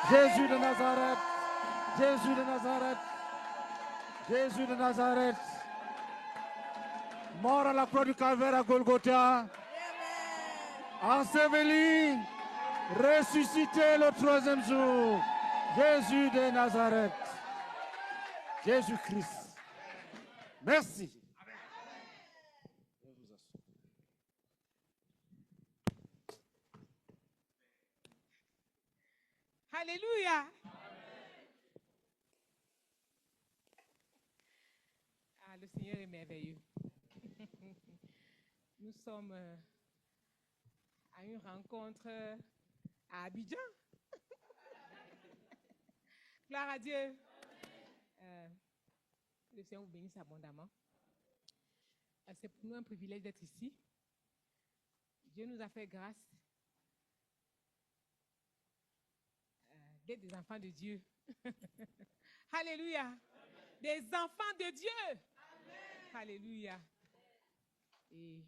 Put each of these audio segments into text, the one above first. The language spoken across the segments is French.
Jésus de Nazareth, Jésus de Nazareth, Jésus de Nazareth, mort à la croix du calvaire à Golgotha, enseveli, ressuscité le troisième jour, Jésus de Nazareth, Jésus-Christ. Merci. Alléluia. Ah, le Seigneur est merveilleux. Nous sommes à une rencontre à Abidjan. Gloire à Dieu. Le Seigneur vous bénisse abondamment. C'est pour nous un privilège d'être ici. Dieu nous a fait grâce d'être des enfants de Dieu. Alléluia. Amen. Des enfants de Dieu. Amen. Alléluia. Et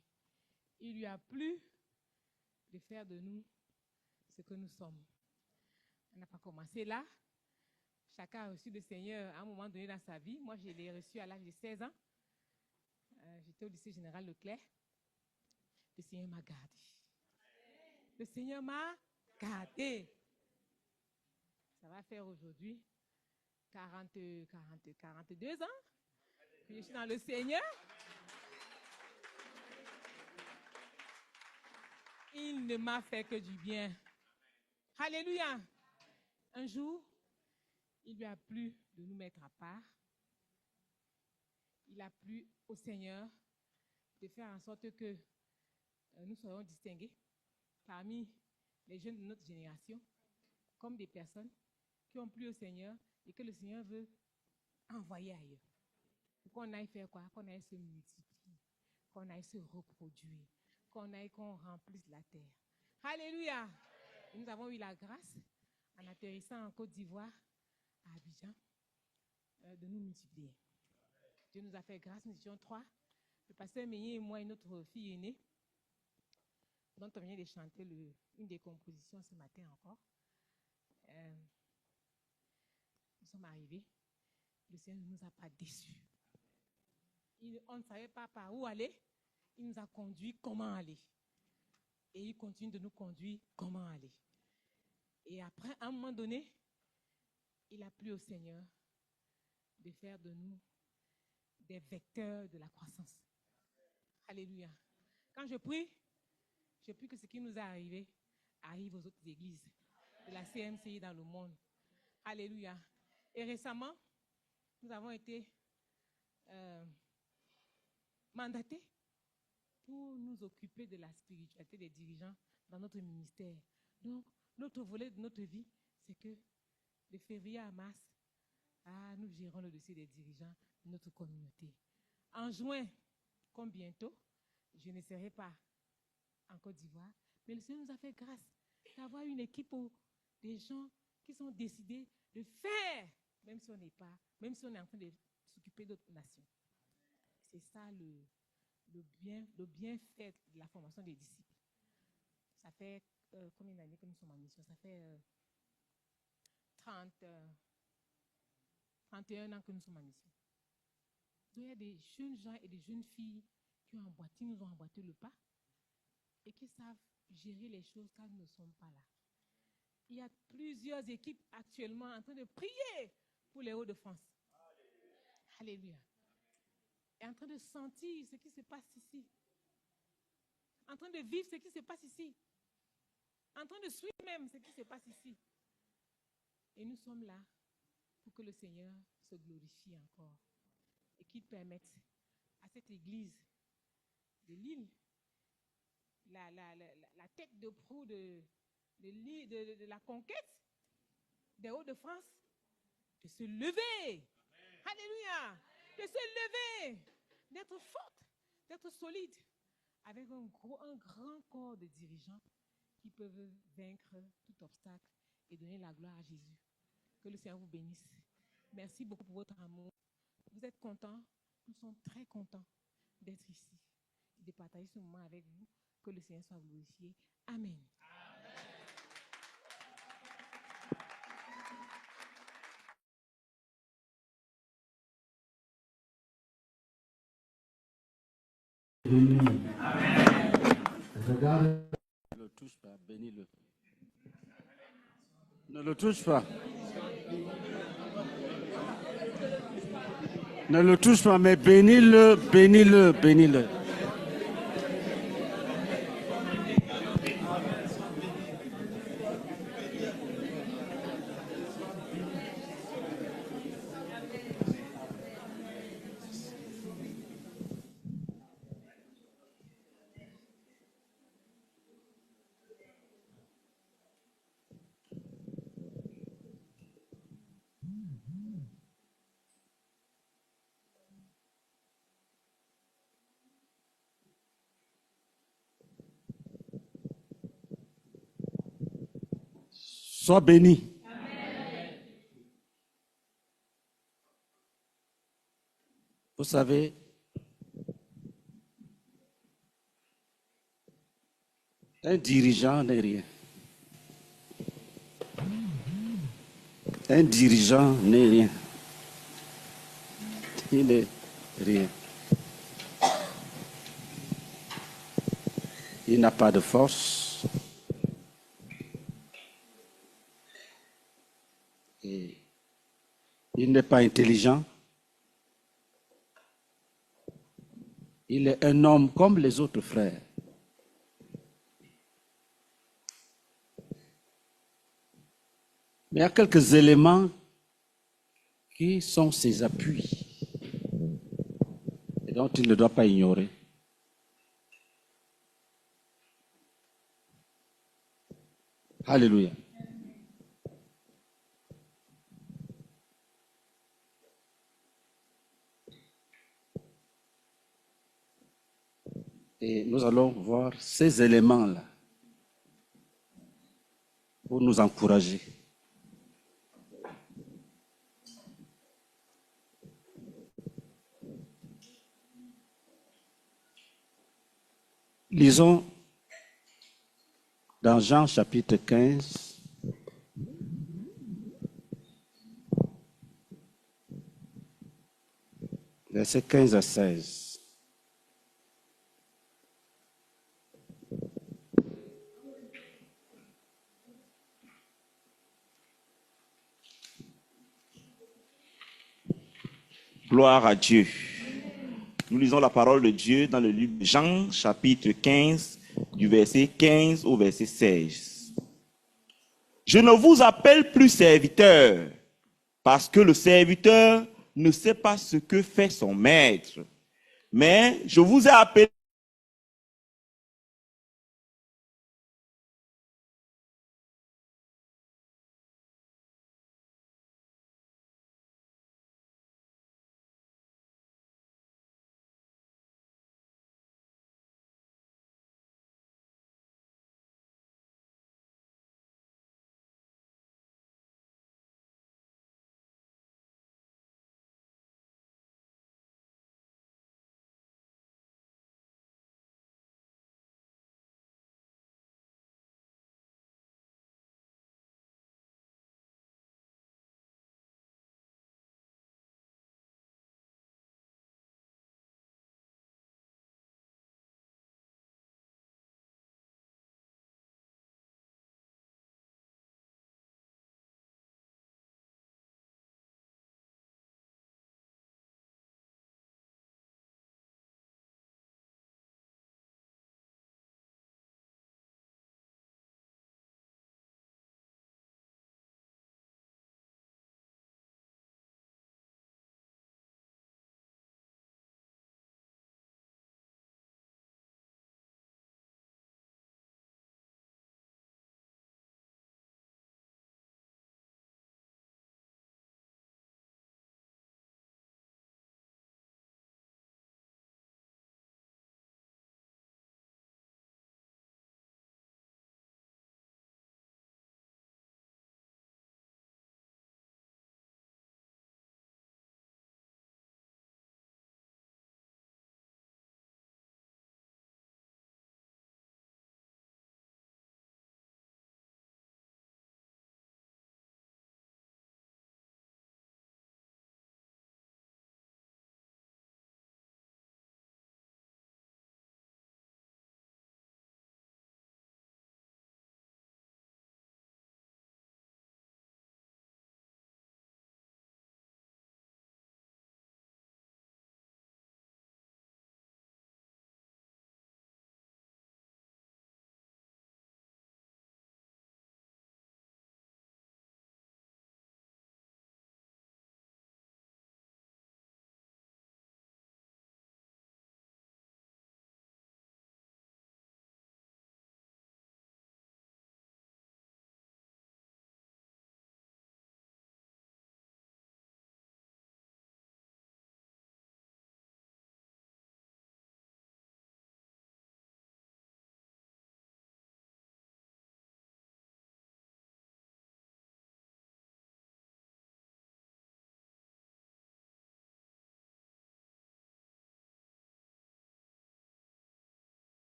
il lui a plu de faire de nous ce que nous sommes. On n'a pas commencé là. Chacun a reçu le Seigneur à un moment donné dans sa vie. Moi, je l'ai reçu à l'âge de 16 ans. J'étais au lycée général Leclerc. Le Seigneur m'a gardé. Le Seigneur m'a gardé. Ça va faire aujourd'hui 42 ans que je suis dans le Seigneur. Il ne m'a fait que du bien. Alléluia. Un jour, il lui a plu de nous mettre à part. Il a plu au Seigneur de faire en sorte que nous soyons distingués parmi les jeunes de notre génération comme des personnes qui ont plu au Seigneur et que le Seigneur veut envoyer ailleurs. Pour qu'on aille faire quoi? Qu'on aille se multiplier, qu'on aille se reproduire, qu'on remplisse la terre. Alléluia! Et nous avons eu la grâce, en atterrissant en Côte d'Ivoire, à Abidjan, de nous multiplier. Dieu nous a fait grâce, nous étions 3. Le pasteur Meillet et moi et notre fille aînée, dont on vient de chanter une des compositions ce matin encore. Nous sommes arrivés. Le Seigneur ne nous a pas déçus. On ne savait pas par où aller. Il nous a conduit comment aller. Et il continue de nous conduire comment aller. Et après, à un moment donné, il a plu au Seigneur de faire de nous des vecteurs de la croissance. Alléluia. Quand je prie que ce qui nous est arrivé arrive aux autres églises de la CMCI dans le monde. Alléluia. Et récemment, nous avons été mandatés pour nous occuper de la spiritualité des dirigeants dans notre ministère. Donc, notre volet de notre vie, c'est que de février à mars, nous gérons le dossier des dirigeants de notre communauté. En juin, comme bientôt, je ne serai pas en Côte d'Ivoire, mais le Seigneur nous a fait grâce d'avoir une équipe des gens qui sont décidés de faire, même si on est en train de s'occuper d'autres nations. C'est ça le bienfait de la formation des disciples. Ça fait combien d'années que nous sommes en mission? Ça fait 31 ans que nous sommes en mission. Donc il y a des jeunes gens et des jeunes filles qui nous ont emboîté le pas et qui savent gérer les choses quand nous ne sommes pas là. Il y a plusieurs équipes actuellement en train de prier pour les Hauts-de-France. Alléluia. Et en train de sentir ce qui se passe ici. En train de vivre ce qui se passe ici. En train de suivre même ce qui se passe ici. Et nous sommes là pour que le Seigneur se glorifie encore et qu'il permette à cette église de l'île, la tête de proue de la conquête des Hauts-de-France, de se lever. Amen. Alléluia. De se lever, d'être forte, d'être solide, avec un grand corps de dirigeants qui peuvent vaincre tout obstacle et donner la gloire à Jésus. Que le Seigneur vous bénisse. Merci beaucoup pour votre amour. Vous êtes contents? Nous sommes très contents d'être ici et de partager ce moment avec vous. Que le Seigneur soit glorifié. Amen. Amen. béni. Regarde. Ne le touche pas, bénis-le. Ne le touche pas. Ne le touche pas, mais bénis-le, bénis-le, bénis-le. Sois béni. Vous savez, un dirigeant n'est rien. Un dirigeant n'est rien. Il n'est rien. Il n'a pas de force. Et il n'est pas intelligent. Il est un homme comme les autres frères. Mais il y a quelques éléments qui sont ses appuis et dont il ne doit pas ignorer. Alléluia. Et nous allons voir ces éléments-là pour nous encourager. Lisons dans Jean chapitre 15, versets 15 à 16. Gloire à Dieu. Nous lisons la parole de Dieu dans le livre de Jean, chapitre 15, du verset 15 au verset 16. Je ne vous appelle plus serviteur, parce que le serviteur ne sait pas ce que fait son maître. Mais je vous ai appelé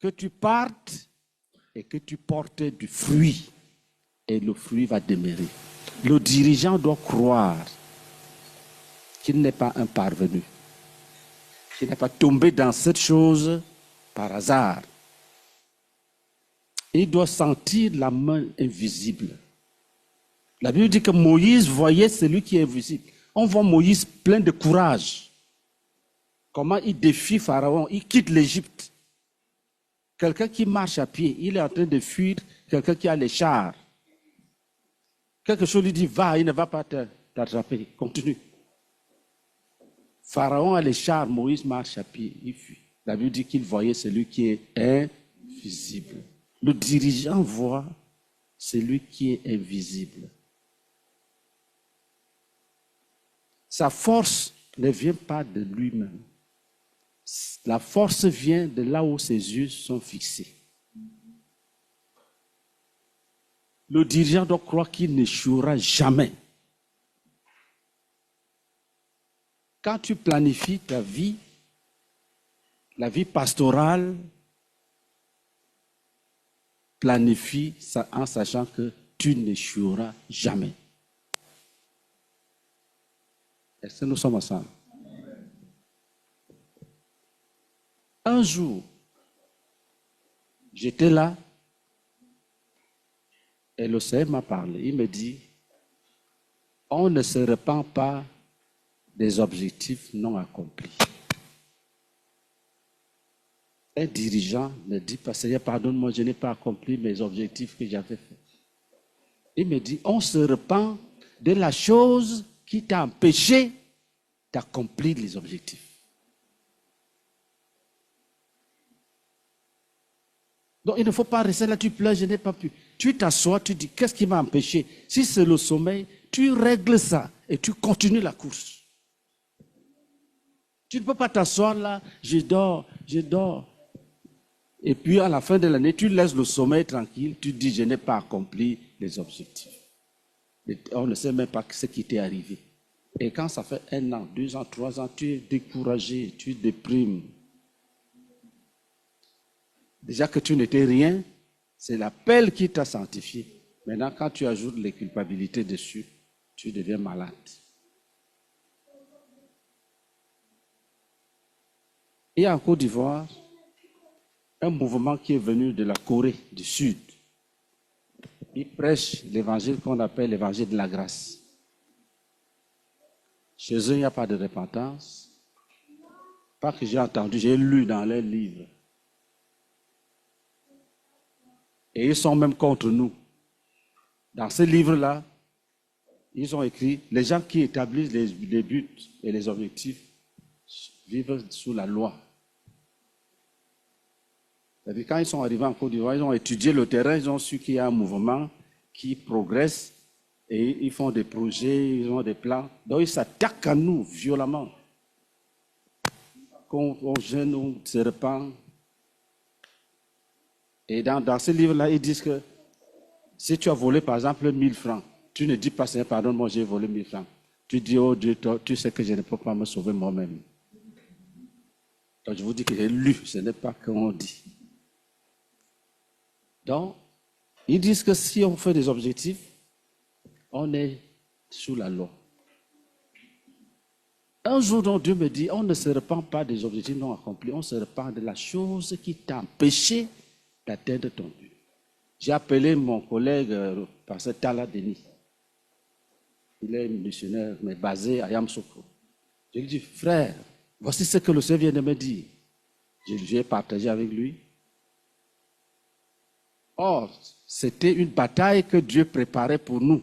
que tu partes et que tu portes du fruit. Et le fruit va demeurer. Le dirigeant doit croire qu'il n'est pas un parvenu, qu'il n'est pas tombé dans cette chose par hasard. Il doit sentir la main invisible. La Bible dit que Moïse voyait celui qui est invisible. On voit Moïse plein de courage. Comment il défie Pharaon, il quitte l'Égypte. Quelqu'un qui marche à pied, il est en train de fuir quelqu'un qui a les chars. Quelque chose lui dit, va, il ne va pas t'attraper, continue. Pharaon a les chars, Moïse marche à pied, il fuit. La Bible dit qu'il voyait celui qui est invisible. Le dirigeant voit celui qui est invisible. Sa force ne vient pas de lui-même. La force vient de là où ses yeux sont fixés. Le dirigeant doit croire qu'il n'échouera jamais. Quand tu planifies ta vie, la vie pastorale, planifie en sachant que tu n'échoueras jamais. Est-ce que nous sommes ensemble? Un jour, j'étais là et le Seigneur m'a parlé. Il me dit, on ne se repent pas des objectifs non accomplis. Un dirigeant ne dit pas, Seigneur, pardonne-moi, je n'ai pas accompli mes objectifs que j'avais faits. Il me dit, on se repent de la chose qui t'a empêché d'accomplir les objectifs. Donc, il ne faut pas rester là, tu pleures, je n'ai pas pu. Tu t'assois, tu dis, qu'est-ce qui m'a empêché? Si c'est le sommeil, tu règles ça et tu continues la course. Tu ne peux pas t'asseoir là, je dors. Et puis, à la fin de l'année, tu laisses le sommeil tranquille, tu dis, je n'ai pas accompli les objectifs. Et on ne sait même pas ce qui t'est arrivé. Et quand ça fait 1 an, 2 ans, 3 ans, tu es découragé, tu déprimes. Déjà que tu n'étais rien, c'est l'appel qui t'a sanctifié. Maintenant, quand tu ajoutes les culpabilités dessus, tu deviens malade. Il y a en Côte d'Ivoire un mouvement qui est venu de la Corée du Sud. Il prêche l'évangile qu'on appelle l'évangile de la grâce. Chez eux, il n'y a pas de repentance. Pas que j'ai entendu, j'ai lu dans leurs livres. Et ils sont même contre nous. Dans ces livres-là, ils ont écrit, les gens qui établissent les buts et les objectifs vivent sous la loi. C'est-à-dire, quand ils sont arrivés en Côte d'Ivoire, ils ont étudié le terrain, ils ont su qu'il y a un mouvement qui progresse et ils font des projets, ils ont des plans. Donc, ils s'attaquent à nous violemment. Quand on jeûne, on se repent. Et dans ce livre-là, ils disent que si tu as volé, par exemple, 1000 francs, tu ne dis pas, Seigneur, pardonne-moi, j'ai volé 1000 francs. Tu dis, oh Dieu, toi, tu sais que je ne peux pas me sauver moi-même. Donc, je vous dis que j'ai lu, ce n'est pas qu'on dit. Donc, ils disent que si on fait des objectifs, on est sous la loi. Un jour, donc, Dieu me dit, on ne se repent pas des objectifs non accomplis, on se repent de la chose qui t'a empêché d'atteindre ton but. J'ai appelé mon collègue, pasteur Tala Denis. Il est missionnaire, mais basé à Yamoussoukro. Je lui ai dit, frère, voici ce que le Seigneur vient de me dire. Je l'ai partagé avec lui. Or, c'était une bataille que Dieu préparait pour nous.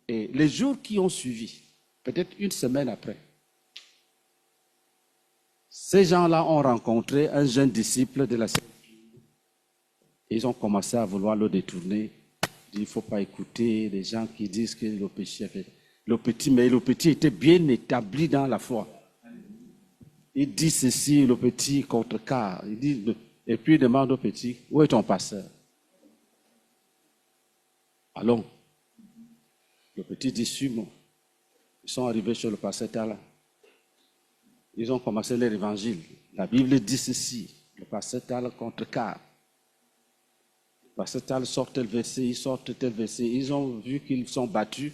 Et les jours qui ont suivi, peut-être une semaine après, ces gens-là ont rencontré un jeune disciple de la Sainte. Ils ont commencé à vouloir le détourner. Il ne faut pas écouter les gens qui disent que le péché a fait. Mais le petit était bien établi dans la foi. Il dit ceci, le petit contrecarre. Il dit, et puis il demande au petit, où est ton pasteur? Allons. Le petit dit, suis-moi. Ils sont arrivés chez le pasteur Tala. Ils ont commencé leur évangile. La Bible dit ceci. Le pasteur Tal contrecarre. Le pasteur Tal sort tel verset, il sort tel verset. Ils ont vu qu'ils sont battus.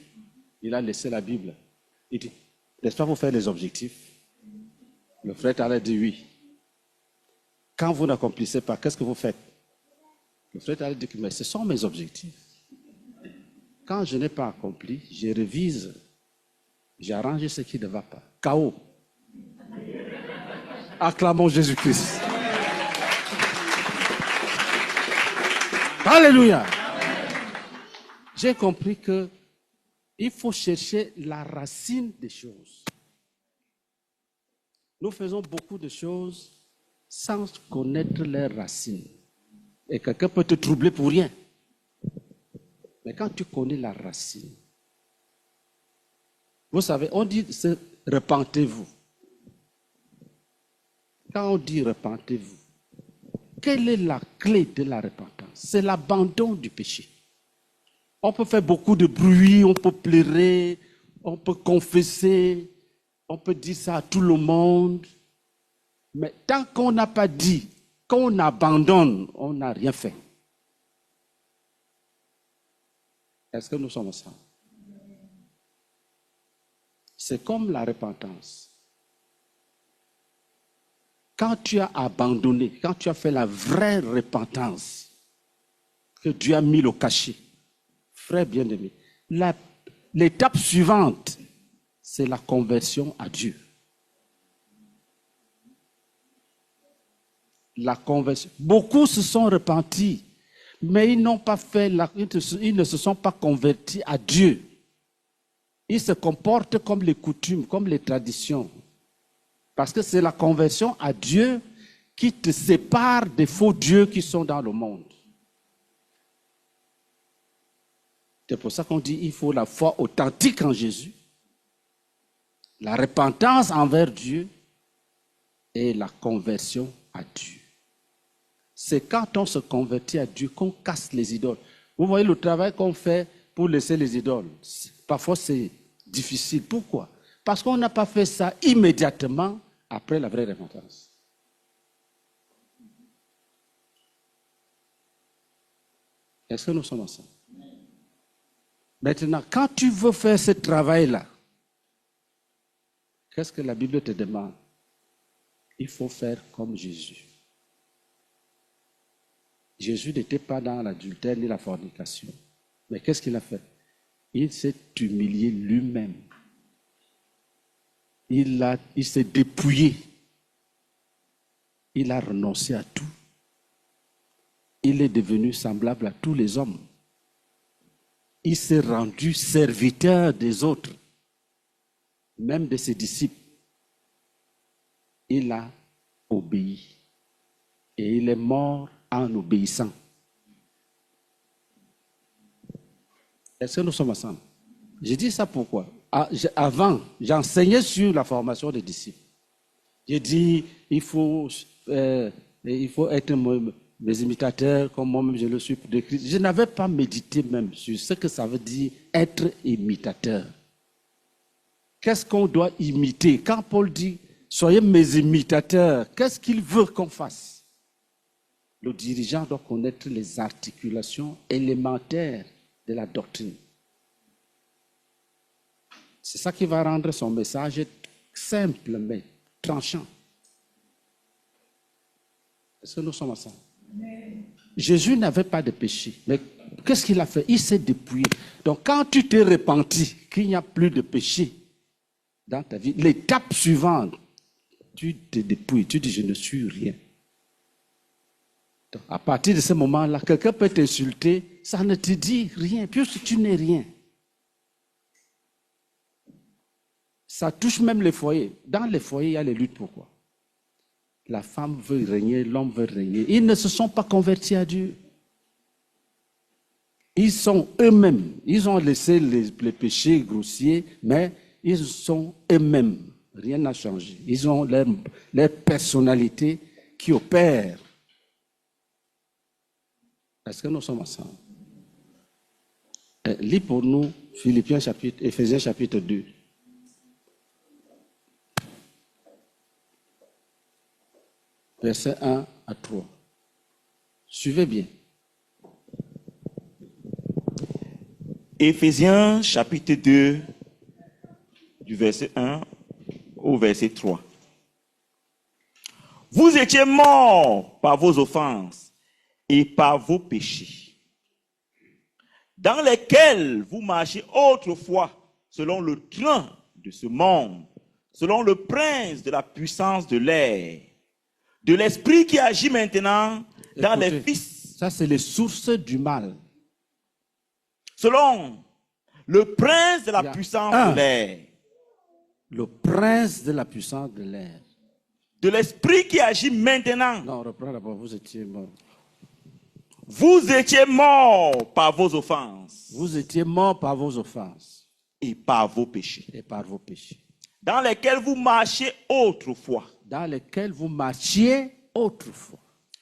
Il a laissé la Bible. Il dit, n'est-ce pas vous faire les objectifs? Le frère Tal a dit oui. Quand vous n'accomplissez pas, qu'est-ce que vous faites? Le frère Tal a dit, mais ce sont mes objectifs. Quand je n'ai pas accompli, je révise. J'arrange ce qui ne va pas. Chaos. Acclamons Jésus-Christ. Alléluia. J'ai compris que il faut chercher la racine des choses. Nous faisons beaucoup de choses sans connaître leurs racines. Et quelqu'un peut te troubler pour rien. Mais quand tu connais la racine, vous savez, on dit repentez-vous. Quand on dit repentez-vous, quelle est la clé de la repentance? C'est l'abandon du péché. On peut faire beaucoup de bruit, on peut pleurer, on peut confesser, on peut dire ça à tout le monde. Mais tant qu'on n'a pas dit, qu'on abandonne, on n'a rien fait. Est-ce que nous sommes ensemble? C'est comme la repentance. Quand tu as abandonné, quand tu as fait la vraie repentance, que Dieu a mis le cachet, frère bien-aimé, l'étape suivante, c'est la conversion à Dieu. La conversion. Beaucoup se sont repentis, mais ils n'ont pas fait, ils ne se sont pas convertis à Dieu. Ils se comportent comme les coutumes, comme les traditions. Parce que c'est la conversion à Dieu qui te sépare des faux dieux qui sont dans le monde. C'est pour ça qu'on dit qu'il faut la foi authentique en Jésus, la repentance envers Dieu et la conversion à Dieu. C'est quand on se convertit à Dieu qu'on casse les idoles. Vous voyez le travail qu'on fait pour laisser les idoles. Parfois c'est difficile. Pourquoi? Parce qu'on n'a pas fait ça immédiatement après la vraie repentance. Est-ce que nous sommes ensemble? Maintenant, quand tu veux faire ce travail-là, qu'est-ce que la Bible te demande? Il faut faire comme Jésus. Jésus n'était pas dans l'adultère ni la fornication. Mais qu'est-ce qu'il a fait? Il s'est humilié lui-même. Il s'est dépouillé. Il a renoncé à tout. Il est devenu semblable à tous les hommes. Il s'est rendu serviteur des autres, même de ses disciples. Il a obéi. Et il est mort en obéissant. Est-ce que nous sommes ensemble? Je dis ça pourquoi? Avant, j'enseignais sur la formation des disciples. J'ai dit, il faut être mes imitateurs, comme moi-même je le suis de Christ. Je n'avais pas médité même sur ce que ça veut dire être imitateur. Qu'est-ce qu'on doit imiter? Quand Paul dit, soyez mes imitateurs, qu'est-ce qu'il veut qu'on fasse? Le dirigeant doit connaître les articulations élémentaires de la doctrine. C'est ça qui va rendre son message simple mais tranchant. Est-ce que nous sommes ensemble? Jésus n'avait pas de péché. Mais qu'est-ce qu'il a fait? Il s'est dépouillé. Donc quand tu t'es repenti qu'il n'y a plus de péché dans ta vie, l'étape suivante, tu te dépouilles, tu dis je ne suis rien. Donc, à partir de ce moment-là, quelqu'un peut t'insulter, ça ne te dit rien, puisque tu n'es rien. Ça touche même les foyers. Dans les foyers, il y a les luttes. Pourquoi? La femme veut régner, l'homme veut régner. Ils ne se sont pas convertis à Dieu. Ils sont eux-mêmes. Ils ont laissé les péchés grossiers, mais ils sont eux-mêmes. Rien n'a changé. Ils ont leur personnalité qui opère. Est-ce que nous sommes ensemble? Lis pour nous Éphésiens chapitre 2. versets 1 à 3. Suivez bien. Éphésiens chapitre 2, du verset 1 au verset 3. Vous étiez morts par vos offenses et par vos péchés, dans lesquels vous marchiez autrefois selon le train de ce monde, selon le prince de la puissance de l'air, de l'esprit qui agit maintenant dans les Écoutez, fils, ça, c'est les sources du mal. selon le prince de la Il y a puissance un. de l'air, Le prince de la puissance de l'air. de l'esprit qui agit maintenant. Non, on reprend d'abord. Vous étiez mort. Vous étiez morts par vos offenses Vous étiez mort par vos offenses et par vos péchés, et par vos péchés, dans lesquels vous marchiez autrefois, dans lesquels vous marchiez autrefois.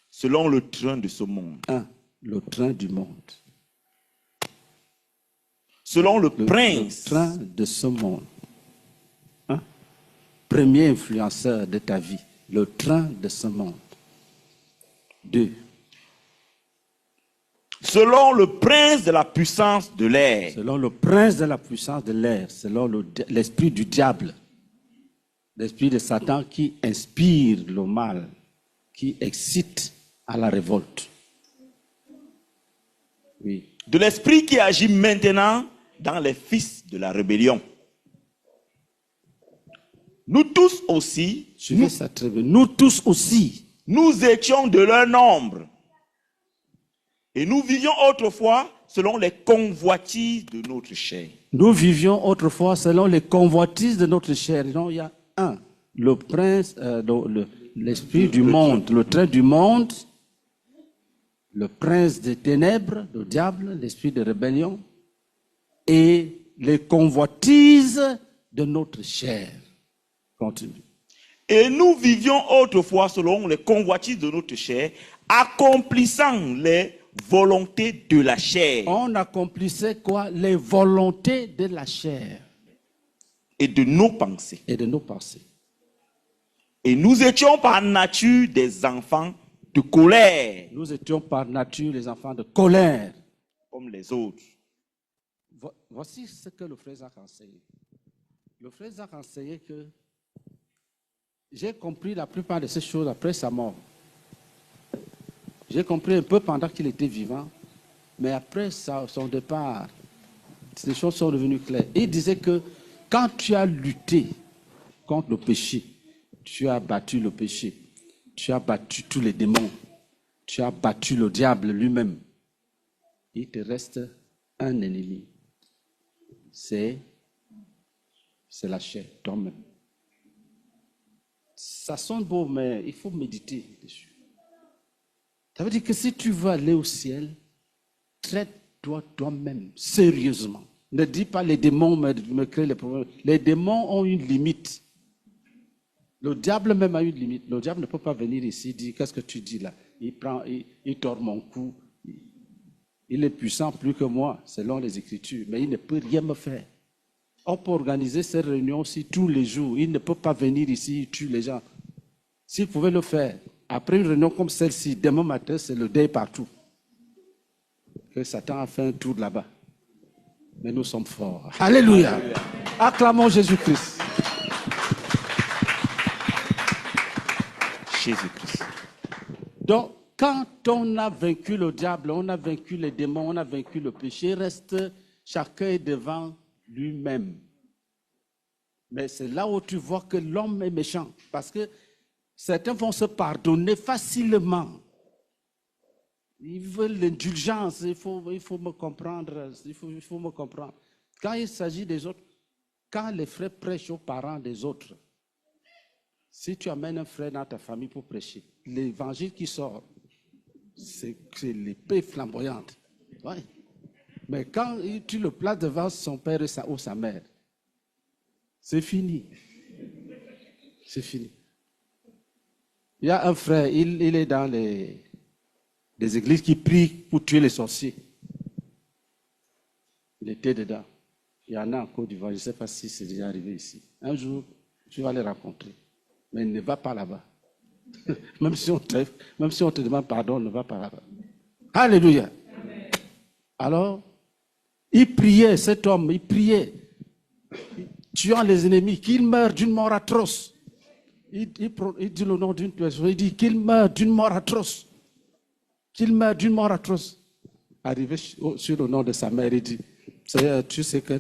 selon le train de ce monde, 1. Le train du monde. selon le Le prince train de ce monde. Premier influenceur de ta vie. Le train de ce monde. 2. selon le prince de la puissance de l'air, Selon le prince de la puissance de l'air, selon l'esprit du diable, l'esprit de Satan qui inspire le mal, qui excite à la révolte. Oui. de l'esprit qui agit maintenant dans les fils de la rébellion. Nous tous aussi, Suivez ça très bien. Nous tous aussi, nous étions de leur nombre. Et nous vivions autrefois selon les convoitises de notre chair. nous vivions autrefois selon les convoitises de notre chair. Donc, il y a un, le prince, l'esprit du monde, le train du monde, le prince des ténèbres, le diable, l'esprit de rébellion, et les convoitises de notre chair. Continue. Et nous vivions autrefois selon les convoitises de notre chair, accomplissant les volontés de la chair On accomplissait quoi? Les volontés de la chair et de nos pensées. et de nos pensées. Et nous étions par nature des enfants de colère, Nous étions par nature les enfants de colère. comme les autres. Voici ce que le frère Zach a enseigné. Le frère Zach a enseigné que j'ai compris la plupart de ces choses après sa mort. J'ai compris un peu pendant qu'il était vivant, mais après son départ, ces choses sont devenues claires. Il disait que quand tu as lutté contre le péché, tu as battu le péché, tu as battu tous les démons, tu as battu le diable lui-même. Il te reste un ennemi. C'est la chair, toi-même. Ça sonne beau, mais il faut méditer dessus. Ça veut dire que si tu veux aller au ciel, traite-toi toi-même sérieusement. Ne dis pas les démons me créent les problèmes. Les démons ont une limite. Le diable même a une limite. Le diable ne peut pas venir ici et dire qu'est-ce que tu dis là. Il tord mon cou. Il est puissant plus que moi, selon les Écritures, mais il ne peut rien me faire. On peut organiser ces réunions aussi tous les jours. Il ne peut pas venir ici et tuer les gens. S'il pouvait le faire, après une réunion comme celle-ci, demain matin, c'est le deuil partout. Que Satan a fait un tour là-bas. Mais nous sommes forts. Alléluia. Alléluia. Acclamons Jésus-Christ. Jésus-Christ. Donc, quand on a vaincu le diable, on a vaincu les démons, on a vaincu le péché, reste chacun est devant lui-même. Mais c'est là où tu vois que l'homme est méchant. Parce que certains vont se pardonner facilement. Ils veulent l'indulgence. Il faut me comprendre. Il faut me comprendre. Quand il s'agit des autres, quand les frères prêchent aux parents des autres, si tu amènes un frère dans ta famille pour prêcher, l'évangile qui sort, c'est l'épée flamboyante. Ouais. Mais quand tu le places devant son père ou sa mère, c'est fini. C'est fini. Il y a un frère, il est dans les églises qui prient pour tuer les sorciers. Il était dedans. Il y en a en Côte d'Ivoire, je ne sais pas si c'est déjà arrivé ici. Un jour, tu vas les rencontrer. Mais ne va pas là-bas. Même si on te demande pardon, on ne va pas. Alléluia. Alors, il priait, cet homme, il priait, tuant les ennemis, qu'il meure d'une mort atroce. Il dit le nom d'une personne, il dit qu'il meure d'une mort atroce. Qu'il meure d'une mort atroce. Arrivé sur le nom de sa mère, il dit, Seigneur, tu sais que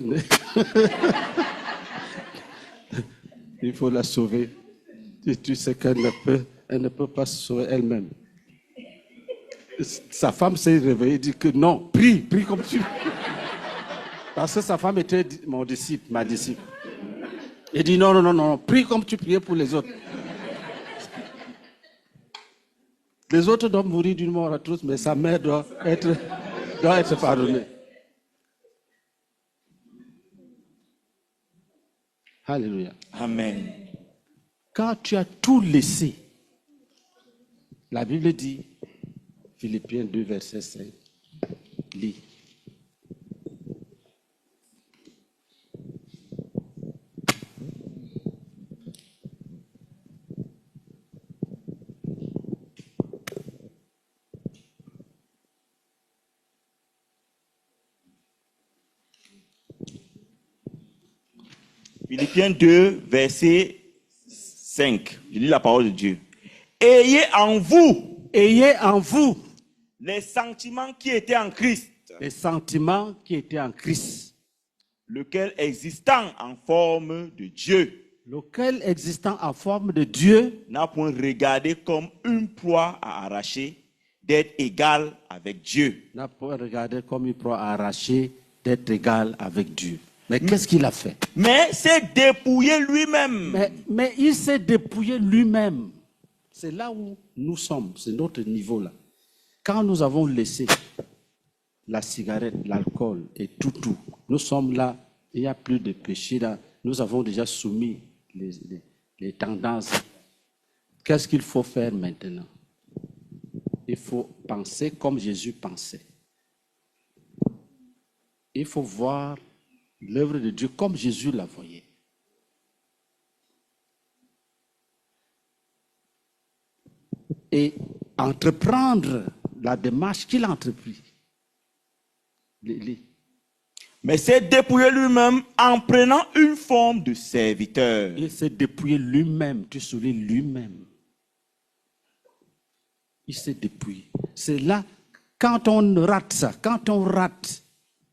il faut la sauver. Tu sais qu'elle ne peut pas se sauver elle-même. Sa femme s'est réveillée et dit que non, prie comme tu. Parce que sa femme était mon disciple, ma disciple. Il dit non, prie comme tu priais pour les autres. Les autres doivent mourir d'une mort atroce, mais sa mère doit être pardonnée. Alléluia. Amen. Quand tu as tout laissé, la Bible dit, Philippiens 2, verset 5, lis. Philippiens 2, verset 5. Je lis la parole de Dieu. Ayez en vous les sentiments qui étaient en Christ. Les sentiments qui étaient en Christ. Lequel existant en forme de Dieu. Lequel existant en forme de Dieu. N'a point regardé comme une proie à arracher d'être égal avec Dieu. N'a point regardé comme une proie à arracher d'être égal avec Dieu. Mais qu'est-ce qu'il a fait? Mais s'est dépouillé lui-même. Mais il s'est dépouillé lui-même. C'est là où nous sommes, c'est notre niveau là. Quand nous avons laissé la cigarette, l'alcool et tout, nous sommes là, il n'y a plus de péché là. Nous avons déjà soumis les tendances. Qu'est-ce qu'il faut faire maintenant? Il faut penser comme Jésus pensait. Il faut voir l'œuvre de Dieu comme Jésus la voyait. Et entreprendre la démarche qu'il a entreprise. Mais s'est dépouillé lui-même en prenant une forme de serviteur. Il s'est dépouillé lui-même, tu soulignes lui-même. Il s'est dépouillé. C'est là, quand on rate ça,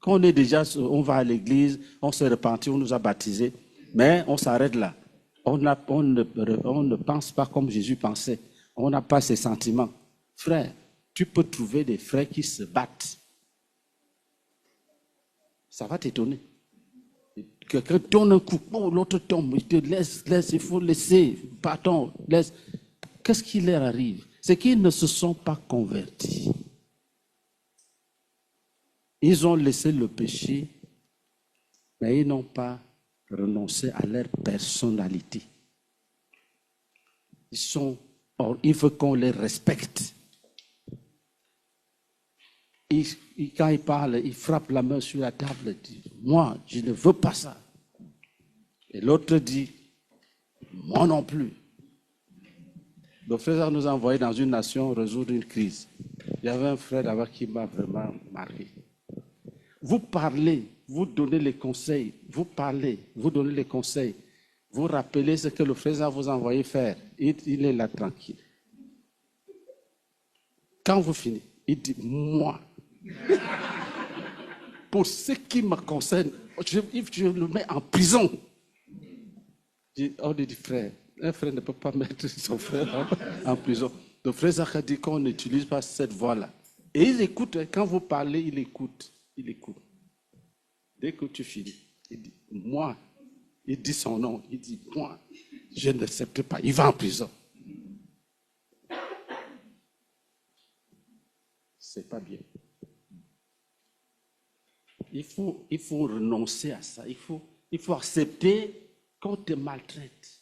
qu'on est déjà, on va à l'église, on s'est repenti, on nous a baptisés, mais on s'arrête là. On ne pense pas comme Jésus pensait. On n'a pas ces sentiments. Frère, tu peux trouver des frères qui se battent. Ça va t'étonner. Quelqu'un donne un coup, oh, l'autre tombe, il te laisse, il faut laisser, pardon, laisse. Qu'est-ce qui leur arrive? C'est qu'ils ne se sont pas convertis. Ils ont laissé le péché, mais ils n'ont pas renoncé à leur personnalité. Il faut qu'on les respecte. Quand ils parlent, ils frappent la main sur la table et disent, moi, je ne veux pas ça. Et l'autre dit, moi non plus. Le frère nous a envoyé dans une nation résoudre une crise. Il y avait un frère là-bas qui m'a vraiment marqué. Vous parlez, vous donnez les conseils, vous parlez, vous donnez les conseils, vous rappelez ce que le frère vous a envoyé faire. Il est là tranquille. Quand vous finissez, il dit, moi, pour ce qui me concerne, je le mets en prison. On dit, frère, un frère ne peut pas mettre son frère en prison. Le frère Zach a dit qu'on n'utilise pas cette voie-là. Et il écoute, quand vous parlez, il écoute. Dès que tu finis, il dit, moi, il dit son nom, il dit, moi, je n'accepte pas, il va en prison. C'est pas bien. Il faut renoncer à ça. Il faut accepter qu'on te maltraite.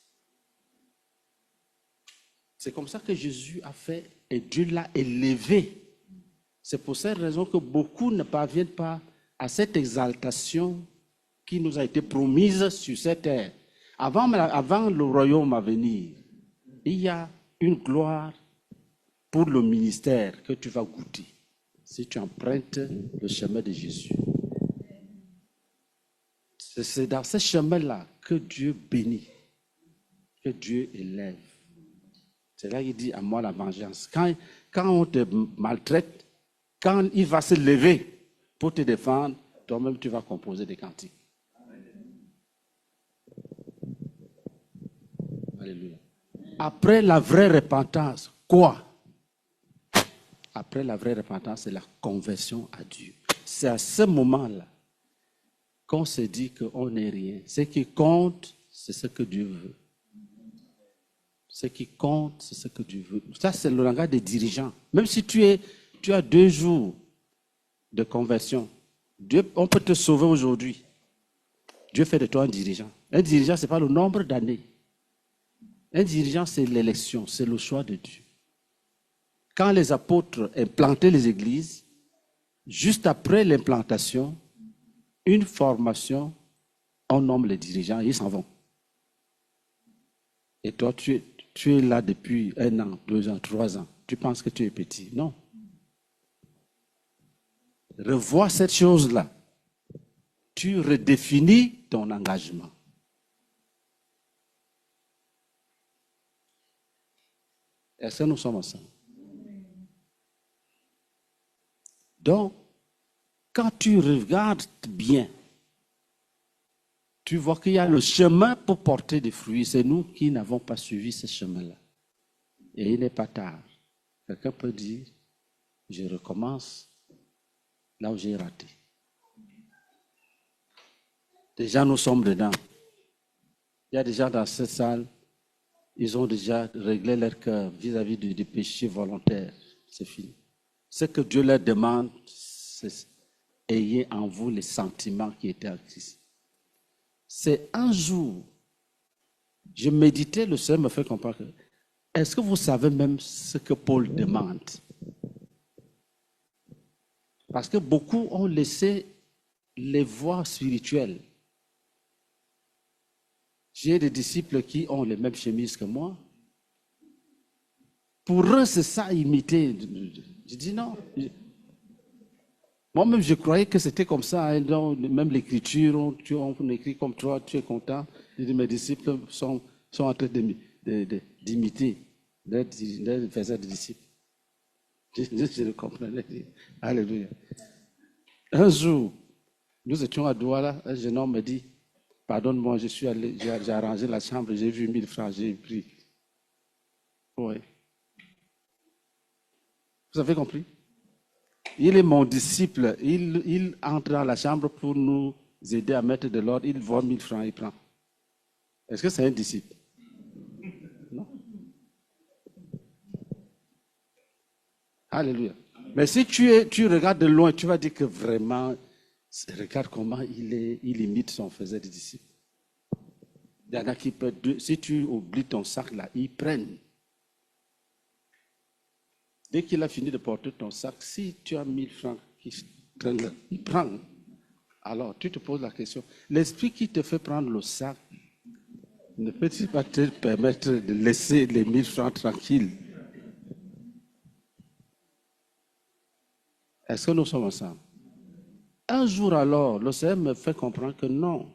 C'est comme ça que Jésus a fait et Dieu l'a élevé. C'est pour cette raison que beaucoup ne parviennent pas à cette exaltation qui nous a été promise sur cette terre. Avant le royaume à venir, il y a une gloire pour le ministère que tu vas goûter si tu empruntes le chemin de Jésus. C'est dans ce chemin-là que Dieu bénit, que Dieu élève. C'est là qu'il dit à moi la vengeance. Quand on te maltraite, quand il va se lever pour te défendre, toi-même tu vas composer des cantiques. Alléluia. Après la vraie repentance, quoi? Après la vraie repentance, c'est la conversion à Dieu. C'est à ce moment-là qu'on se dit qu'on n'est rien. Ce qui compte, c'est ce que Dieu veut. Ce qui compte, c'est ce que Dieu veut. Ça, c'est le langage des dirigeants. Même si tu as 2 jours de conversion, on peut te sauver aujourd'hui. Dieu fait de toi un dirigeant. Un dirigeant, ce n'est pas le nombre d'années. Un dirigeant, c'est l'élection, c'est le choix de Dieu. Quand les apôtres implantaient les églises, juste après l'implantation, une formation, on nomme les dirigeants, ils s'en vont. Et toi, tu es là depuis 1 an, 2 ans, 3 ans. Tu penses que tu es petit. Non. Revois cette chose-là. Tu redéfinis ton engagement. Est-ce que nous sommes ensemble? Donc, quand tu regardes bien, tu vois qu'il y a le chemin pour porter des fruits. C'est nous qui n'avons pas suivi ce chemin-là. Et il n'est pas tard. Quelqu'un peut dire, je recommence là où j'ai raté. Déjà, nous sommes dedans. Il y a des gens dans cette salle, ils ont déjà réglé leur cœur vis-à-vis du péché volontaire. C'est fini. Ce que Dieu leur demande, c'est ayez en vous les sentiments qui étaient en Christ. C'est un jour, je méditais, le Seigneur me fait comprendre que, est-ce que vous savez même ce que Paul demande? Parce que beaucoup ont laissé les voies spirituelles. J'ai des disciples qui ont les mêmes chemises que moi. Pour eux, c'est ça, imiter. Je dis non. Moi-même, je croyais que c'était comme ça. Hein, donc, même l'écriture, on écrit comme toi, tu es content. Je dis, mes disciples sont en train d'imiter les faiseurs de disciples. Je le comprenais. Alléluia. Un jour, nous étions à Douala, un jeune homme me dit, pardonne-moi, j'ai arrangé la chambre, j'ai vu 1000 francs, j'ai pris. Oui. Vous avez compris? Il est mon disciple. Il entre dans la chambre pour nous aider à mettre de l'ordre. Il voit 1000 francs, il prend. Est-ce que c'est un disciple? Non. Alléluia. Mais si tu regardes de loin, tu vas dire que vraiment, regarde comment il imite son faiseur de disciple. Il y en a qui peuvent, si tu oublies ton sac là, ils prennent. Dès qu'il a fini de porter ton sac, si tu as 1000 francs, il prend. Alors, tu te poses la question, l'esprit qui te fait prendre le sac ne peut-il pas te permettre de laisser les 1000 francs tranquilles? Est-ce que nous sommes ensemble? Un jour alors, le Seigneur me fait comprendre que non.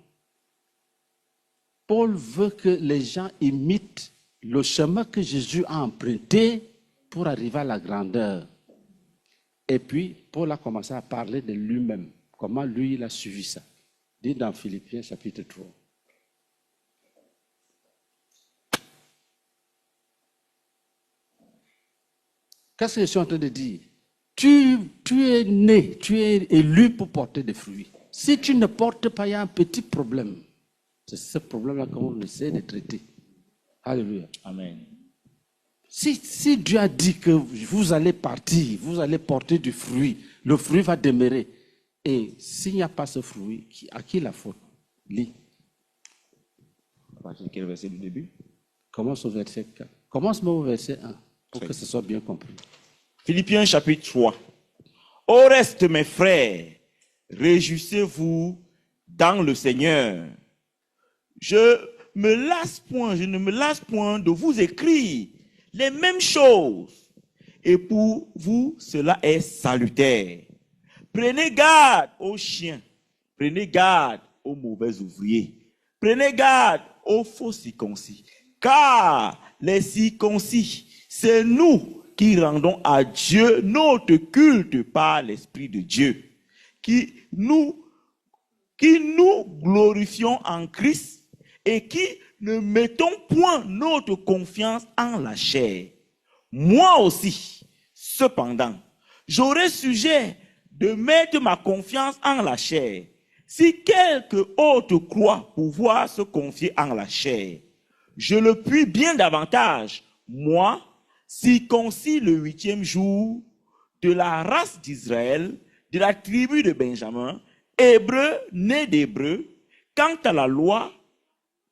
Paul veut que les gens imitent le chemin que Jésus a emprunté pour arriver à la grandeur. Et puis, Paul a commencé à parler de lui-même. Comment lui, il a suivi ça. Dit dans Philippiens chapitre 3. Qu'est-ce que je suis en train de dire? Tu es né, tu es élu pour porter des fruits. Si tu ne portes pas, il y a un petit problème. C'est ce problème-là qu'on essaie de traiter. Alléluia. Amen. Si Dieu a dit que vous allez partir, vous allez porter du fruit, le fruit va demeurer. Et s'il n'y a pas ce fruit, à qui la faute? Lis. À partir de quel verset du début? Commence au verset 4. Commence même au verset 1, pour que ce soit bien compris. Philippiens chapitre 3. Au reste, mes frères, réjouissez-vous dans le Seigneur. Je ne me lasse point de vous écrire les mêmes choses. Et pour vous, cela est salutaire. Prenez garde aux chiens. Prenez garde aux mauvais ouvriers. Prenez garde aux faux circoncis. Car les circoncis, c'est nous qui rendons à Dieu notre culte par l'Esprit de Dieu. Qui nous glorifions en Christ et qui ne mettons point notre confiance en la chair. Moi aussi, cependant, j'aurais sujet de mettre ma confiance en la chair. Si quelque autre croit pouvoir se confier en la chair, je le puis bien davantage, moi, circoncis le 8e jour, de la race d'Israël, de la tribu de Benjamin, hébreu, né d'hébreu, quant à la loi,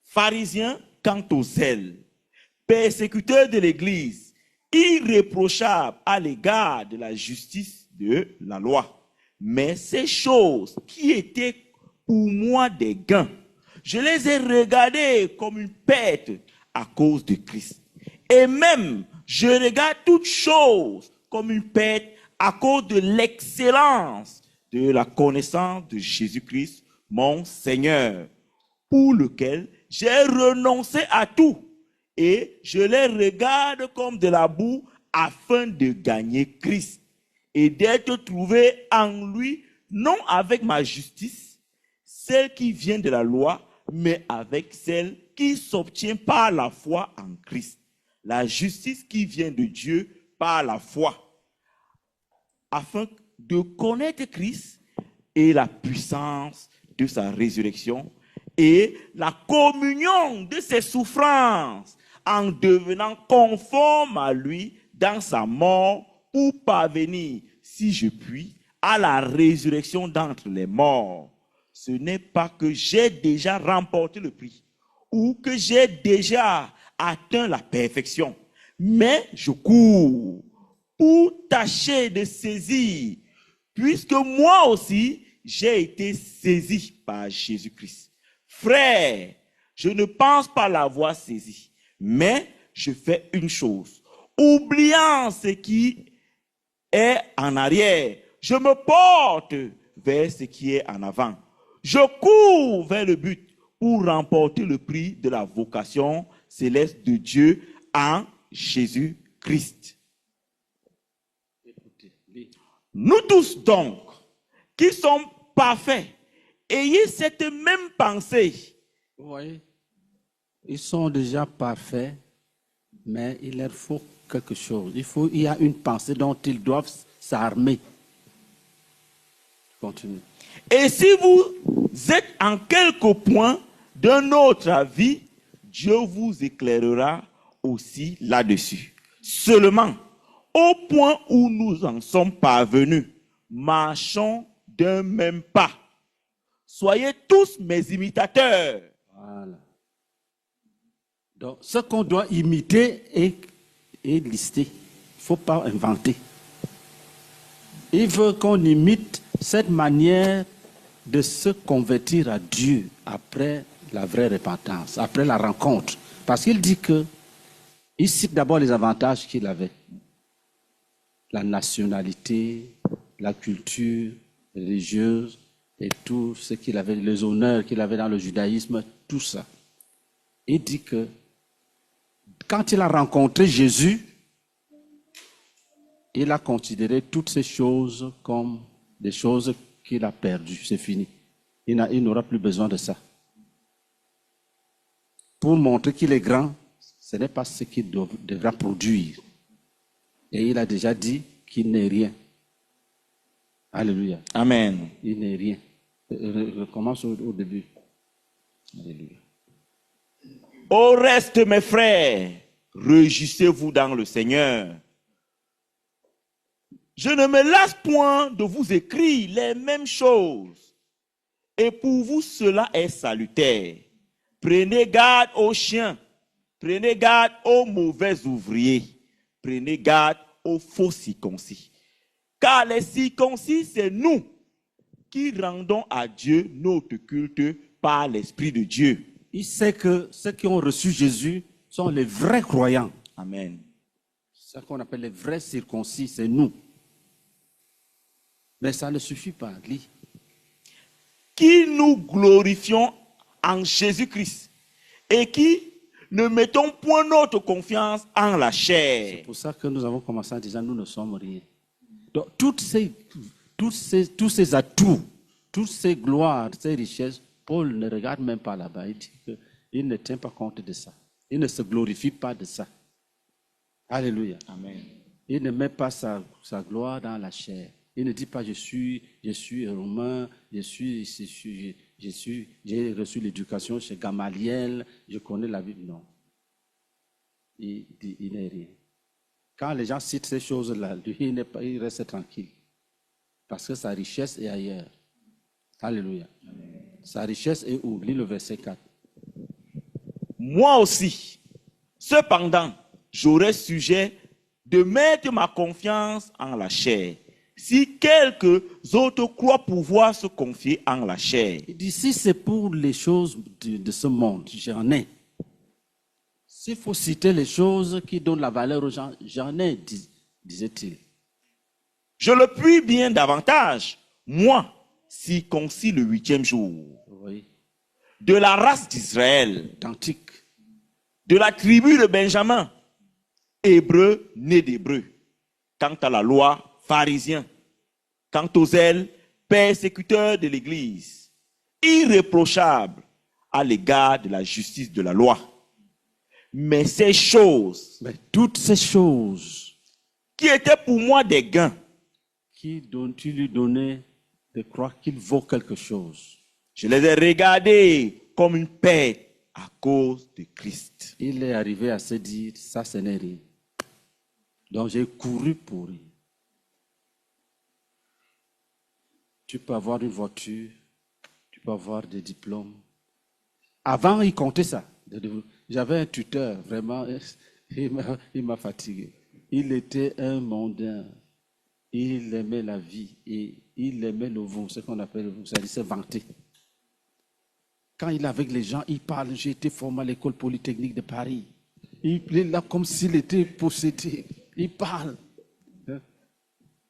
pharisien, quant au zèle, persécuteur de l'Église, irréprochable à l'égard de la justice de la loi. Mais ces choses qui étaient pour moi des gains, je les ai regardées comme une perte à cause de Christ. Et même, je regarde toutes choses comme une perte à cause de l'excellence de la connaissance de Jésus-Christ, mon Seigneur, pour lequel j'ai renoncé à tout et je les regarde comme de la boue afin de gagner Christ et d'être trouvé en lui, non avec ma justice, celle qui vient de la loi, mais avec celle qui s'obtient par la foi en Christ. La justice qui vient de Dieu par la foi, afin de connaître Christ et la puissance de sa résurrection et la communion de ses souffrances en devenant conforme à lui dans sa mort pour parvenir, si je puis, à la résurrection d'entre les morts. Ce n'est pas que j'ai déjà remporté le prix ou que j'ai déjà atteint la perfection, mais je cours pour tâcher de saisir, puisque moi aussi, j'ai été saisi par Jésus-Christ. Frère, je ne pense pas l'avoir saisi, mais je fais une chose. Oubliant ce qui est en arrière, je me porte vers ce qui est en avant. Je cours vers le but pour remporter le prix de la vocation céleste de Dieu en Jésus-Christ. Nous tous donc, qui sommes parfaits, ayez cette même pensée. Vous voyez, ils sont déjà parfaits, mais il leur faut quelque chose. Il y a une pensée dont ils doivent s'armer. Continue. Et si vous êtes en quelque point d'un autre avis, Dieu vous éclairera aussi là-dessus. Seulement, au point où nous en sommes parvenus, marchons d'un même pas. Soyez tous mes imitateurs. Voilà. Donc, ce qu'on doit imiter est listé. Il ne faut pas inventer. Il veut qu'on imite cette manière de se convertir à Dieu après la vraie repentance, après la rencontre. Parce qu'il dit que, il cite d'abord les avantages qu'il avait. La nationalité, la culture religieuse et tout ce qu'il avait, les honneurs qu'il avait dans le judaïsme, tout ça. Il dit que quand il a rencontré Jésus, il a considéré toutes ces choses comme des choses qu'il a perdues. C'est fini. Il n'aura plus besoin de ça. Pour montrer qu'il est grand, ce n'est pas ce qu'il devra produire. Et il a déjà dit qu'il n'est rien. Alléluia. Amen. Il n'est rien. Recommence au début. Alléluia. Au reste, mes frères, réjouissez-vous dans le Seigneur. Je ne me lasse point de vous écrire les mêmes choses. Et pour vous, cela est salutaire. Prenez garde aux chiens. Prenez garde aux mauvais ouvriers. Prenez garde aux faux circoncis. Car les circoncis, c'est nous qui rendons à Dieu notre culte par l'Esprit de Dieu. Il sait que ceux qui ont reçu Jésus sont les vrais croyants. Amen. Ce qu'on appelle les vrais circoncis, c'est nous. Mais ça ne suffit pas. Lis. Qui nous glorifions en Jésus-Christ et qui ne mettons point notre confiance en la chair. C'est pour ça que nous avons commencé en disant nous ne sommes rien. Donc, tous ces atouts, toutes ces gloires, ces richesses, Paul ne regarde même pas là-bas. Il dit qu'il ne tient pas compte de ça. Il ne se glorifie pas de ça. Alléluia. Amen. Il ne met pas sa gloire dans la chair. Il ne dit pas je suis romain, j'ai reçu l'éducation chez Gamaliel, je connais la Bible. Non. Il n'est rien. Quand les gens citent ces choses-là, lui, il reste tranquille. Parce que sa richesse est ailleurs. Alléluia. Amen. Sa richesse est où? Lis le verset 4. Moi aussi, cependant, j'aurais sujet de mettre ma confiance en la chair. Si quelques autres croient pouvoir se confier en la chair. Il dit, si c'est pour les choses de ce monde, j'en ai. S'il faut citer les choses qui donnent la valeur aux gens, j'en ai, disait-il. Je le puis bien davantage, moi, circoncis le 8e jour, Oui. de la race d'Israël, Authentique. de la tribu de Benjamin, hébreu né d'hébreu. Quant à la loi, pharisien. Quant aux ailes, persécuteurs de l'Église, irréprochable à l'égard de la justice de la loi. Mais ces choses, Mais toutes ces choses qui étaient pour moi des gains, dont tu lui donnais de croire qu'il vaut quelque chose, je les ai regardées comme une perte à cause de Christ. il est arrivé à se dire, ça, ce n'est rien. Donc j'ai couru pour rien. Tu peux avoir une voiture, tu peux avoir des diplômes. Avant, il comptait ça. J'avais un tuteur, vraiment, il m'a fatigué. Il était un mondain. Il aimait la vie et il aimait le vous, ce qu'on appelle le vous, c'est-à-dire se vanter. Quand il est avec les gens, il parle. J'ai été formé à l'école polytechnique de Paris. Il est là comme s'il était possédé. Il parle.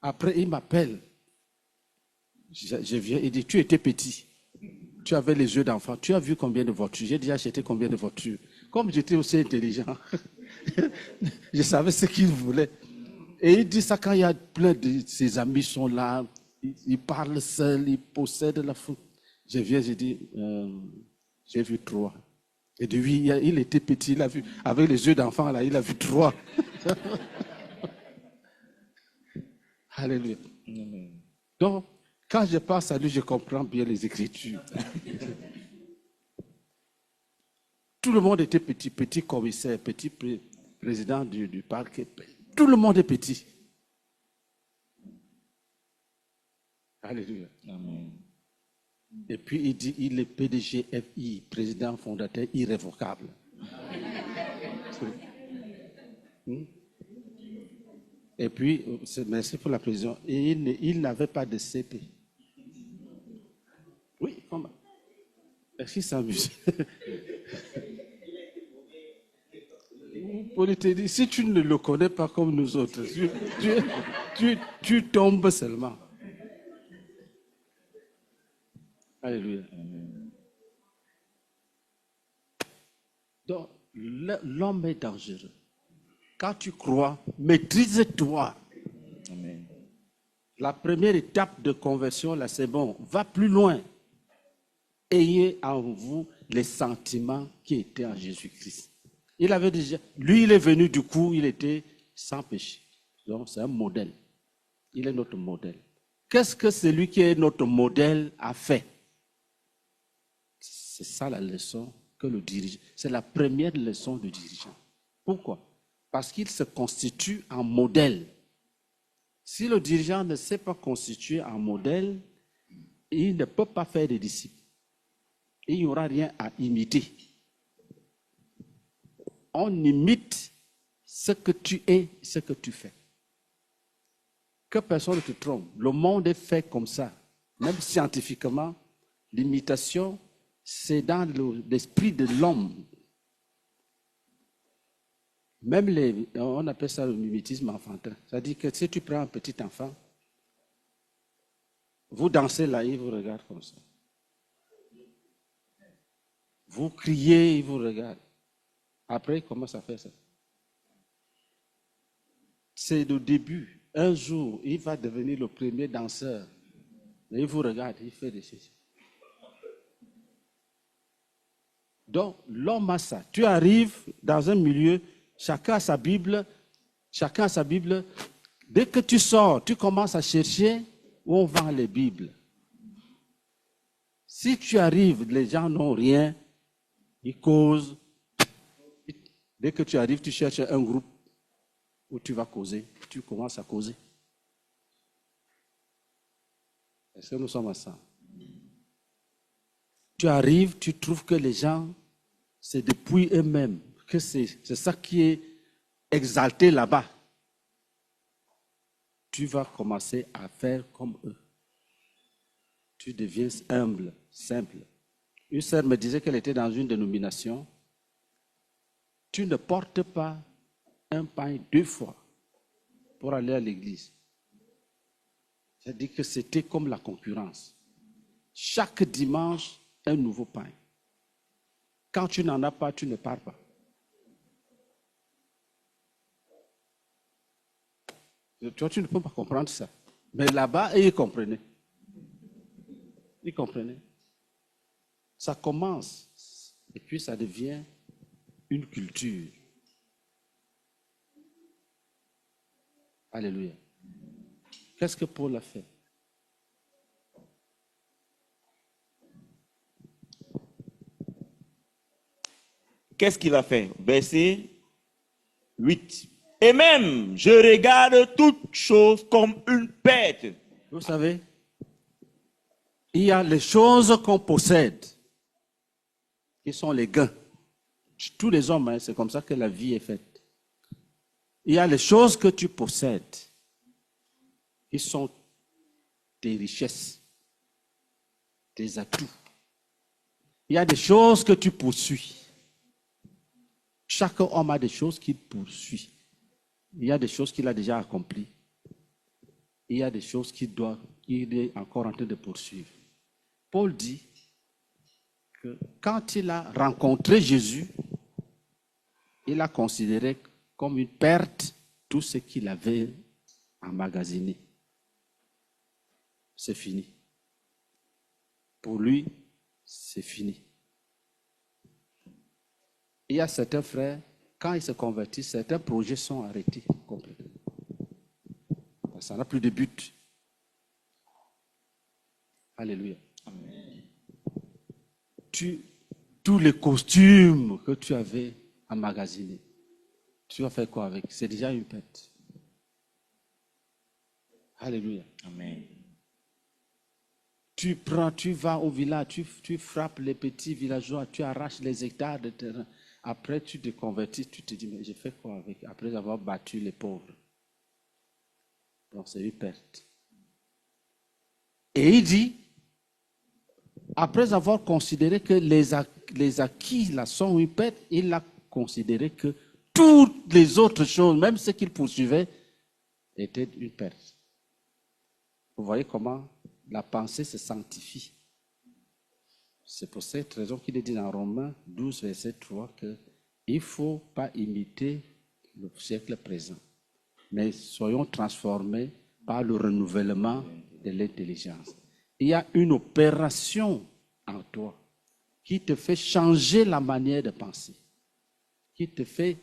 Après, il m'appelle. Je viens, il dit, tu étais petit. Tu avais les yeux d'enfant. Tu as vu combien de voitures? J'ai déjà acheté combien de voitures? Comme j'étais aussi intelligent, je savais ce qu'il voulait. Et il dit ça quand il y a plein de ses amis sont là. Il parle seul, il possède la foule. Je viens, je dis, j'ai vu 3. Et de lui, il était petit, il a vu, avec les yeux d'enfant là, il a vu 3. Alléluia. Donc, quand je pense à lui, je comprends bien les Écritures. Tout le monde était petit, petit commissaire, petit président du parquet. Tout le monde est petit. Alléluia. Amen. Et puis il dit, il est PDG FI, président fondateur irrévocable. Et puis, merci pour la précision, et il n'avait pas de CP. Oui, comment? Est-ce qu'il s'amuse? Polytechnique, si tu ne le connais pas comme nous autres, tu tombes seulement. Alléluia. Donc, l'homme est dangereux. Quand tu crois, maîtrise-toi. Amen. La première étape de conversion, là, c'est bon. Va plus loin. Ayez en vous les sentiments qui étaient en Jésus-Christ. Il avait déjà, lui, il est venu du coup, il était sans péché. Donc, c'est un modèle. Il est notre modèle. Qu'est-ce que celui qui est notre modèle a fait? C'est ça la leçon que le dirigeant, c'est la première leçon du dirigeant. Pourquoi? Parce qu'il se constitue en modèle. Si le dirigeant ne s'est pas constitué en modèle, il ne peut pas faire des disciples. Il n'y aura rien à imiter. On imite ce que tu es, ce que tu fais. Que personne ne te trompe. Le monde est fait comme ça. Même scientifiquement, l'imitation, c'est dans l'esprit de l'homme. Même on appelle ça le mimétisme enfantin. C'est-à-dire que si tu prends un petit enfant, vous dansez là, il vous regarde comme ça. Vous criez, il vous regarde. Après, il commence à faire ça. C'est le début. Un jour, il va devenir le premier danseur. Et il vous regarde, il fait des choses. Donc, l'homme a ça. Tu arrives dans un milieu, chacun a sa Bible. Dès que tu sors, tu commences à chercher où on vend les Bibles. Si tu arrives, les gens n'ont rien, ils causent. Dès que tu arrives, tu cherches un groupe où tu vas causer. Tu commences à causer. Est-ce que nous sommes ensemble? Tu arrives, tu trouves que les gens, c'est depuis eux-mêmes, que c'est ça qui est exalté là-bas. Tu vas commencer à faire comme eux. Tu deviens humble, simple. Une sœur me disait qu'elle était dans une dénomination. Tu ne portes pas un pain 2 fois pour aller à l'église. C'est-à-dire que c'était comme la concurrence. Chaque dimanche, un nouveau pain. Quand tu n'en as pas, tu ne pars pas. Toi, tu ne peux pas comprendre ça. Mais là-bas, ils comprenaient. Ils comprenaient. Ça commence et puis ça devient une culture. Alléluia. Qu'est-ce que Paul a fait? Qu'est-ce qu'il a fait? Verset 8. Et même, je regarde toutes choses comme une perte. Vous savez, il y a les choses qu'on possède, qui sont les gains. Tous les hommes, c'est comme ça que la vie est faite. Il y a les choses que tu possèdes, qui sont tes richesses, tes atouts. Il y a des choses que tu poursuis. Chaque homme a des choses qu'il poursuit. Il y a des choses qu'il a déjà accomplies. Il y a des choses qu'il est encore en train de poursuivre. Paul dit que quand il a rencontré Jésus, il a considéré comme une perte tout ce qu'il avait emmagasiné. C'est fini. Pour lui, c'est fini. Il y a certains frères, quand ils se convertissent, certains projets sont arrêtés complètement. Ça n'a plus de but. Alléluia. Amen. Tous les costumes que tu avais emmagasinés, tu vas faire quoi avec? C'est déjà une perte. Alléluia. Amen. Tu vas au village, tu frappes les petits villageois, tu arraches les hectares de terrain. Après, tu te convertis, tu te dis, mais j'ai fait quoi avec? Après avoir battu les pauvres. Donc, c'est une perte. Et il dit, après avoir considéré que les acquis là sont une perte, il a considéré que toutes les autres choses, même ce qu'il poursuivait, étaient une perte. Vous voyez comment la pensée se sanctifie. C'est pour cette raison qu'il est dit dans Romains 12, verset 3, qu'il ne faut pas imiter le siècle présent, mais soyons transformés par le renouvellement de l'intelligence. Il y a une opération en toi qui te fait changer la manière de penser, qui te fait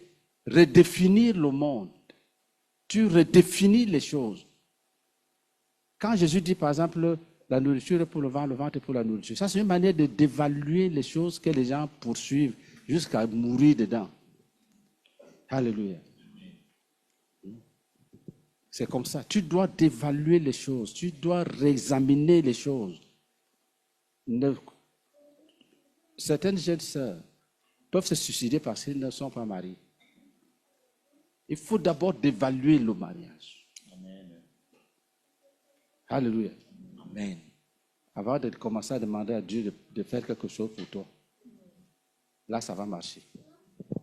redéfinir le monde. Tu redéfinis les choses. Quand Jésus dit, par exemple, la nourriture est pour le ventre est pour la nourriture, ça c'est une manière de dévaluer les choses que les gens poursuivent jusqu'à mourir dedans. Alléluia. C'est comme ça. Tu dois dévaluer les choses. Tu dois réexaminer les choses. Certaines jeunes sœurs peuvent se suicider parce qu'elles ne sont pas mariées. Il faut d'abord dévaluer le mariage. Amen. Alléluia. Amen. Avant de commencer à demander à Dieu de faire quelque chose pour toi. Là, ça va marcher.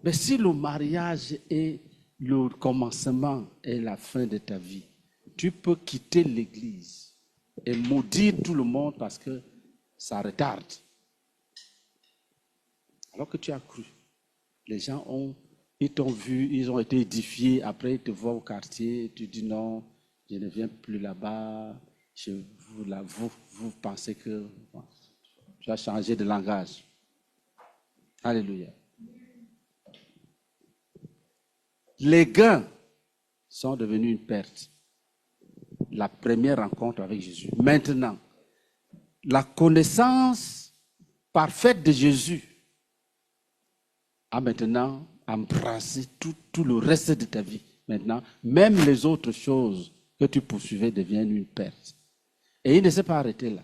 Mais si le mariage est le commencement et la fin de ta vie, tu peux quitter l'église et maudire tout le monde parce que ça retarde. Alors que tu as cru. Les gens ils t'ont vu, ils ont été édifiés. Après, ils te voient au quartier. Tu dis non, je ne viens plus là-bas. Vous pensez que tu as changé de langage. Alléluia. Les gains sont devenus une perte. La première rencontre avec Jésus. Maintenant, la connaissance parfaite de Jésus a maintenant embrassé tout le reste de ta vie. Maintenant, même les autres choses que tu poursuivais deviennent une perte. Et il ne s'est pas arrêté là.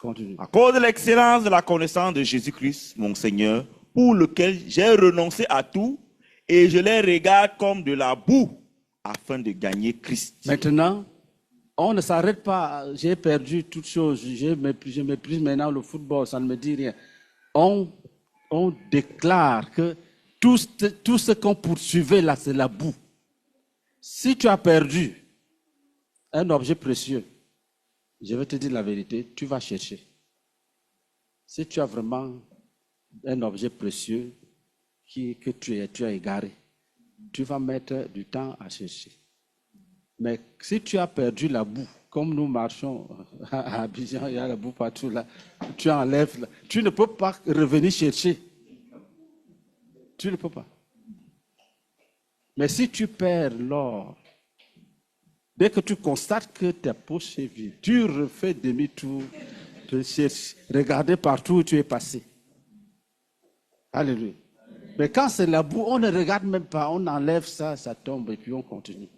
Continue. À cause de l'excellence de la connaissance de Jésus-Christ, mon Seigneur, pour lequel j'ai renoncé à tout et je les regarde comme de la boue afin de gagner Christ. Maintenant, on ne s'arrête pas. J'ai perdu toutes choses. Je méprise maintenant le football. Ça ne me dit rien. On déclare que tout ce qu'on poursuivait là, c'est la boue. Si tu as perdu un objet précieux, je vais te dire la vérité, tu vas chercher. Si tu as vraiment un objet précieux que tu as égaré, tu vas mettre du temps à chercher. Mais si tu as perdu la boue, comme nous marchons à Abidjan, il y a la boue partout là, tu enlèves là, tu ne peux pas revenir chercher. Tu ne peux pas. Mais si tu perds l'or, dès que tu constates que ta poche est vide, tu refais demi-tour, tu cherches, regarder partout où tu es passé. Alléluia. Mais quand c'est la boue, on ne regarde même pas, on enlève ça, ça tombe et puis on continue.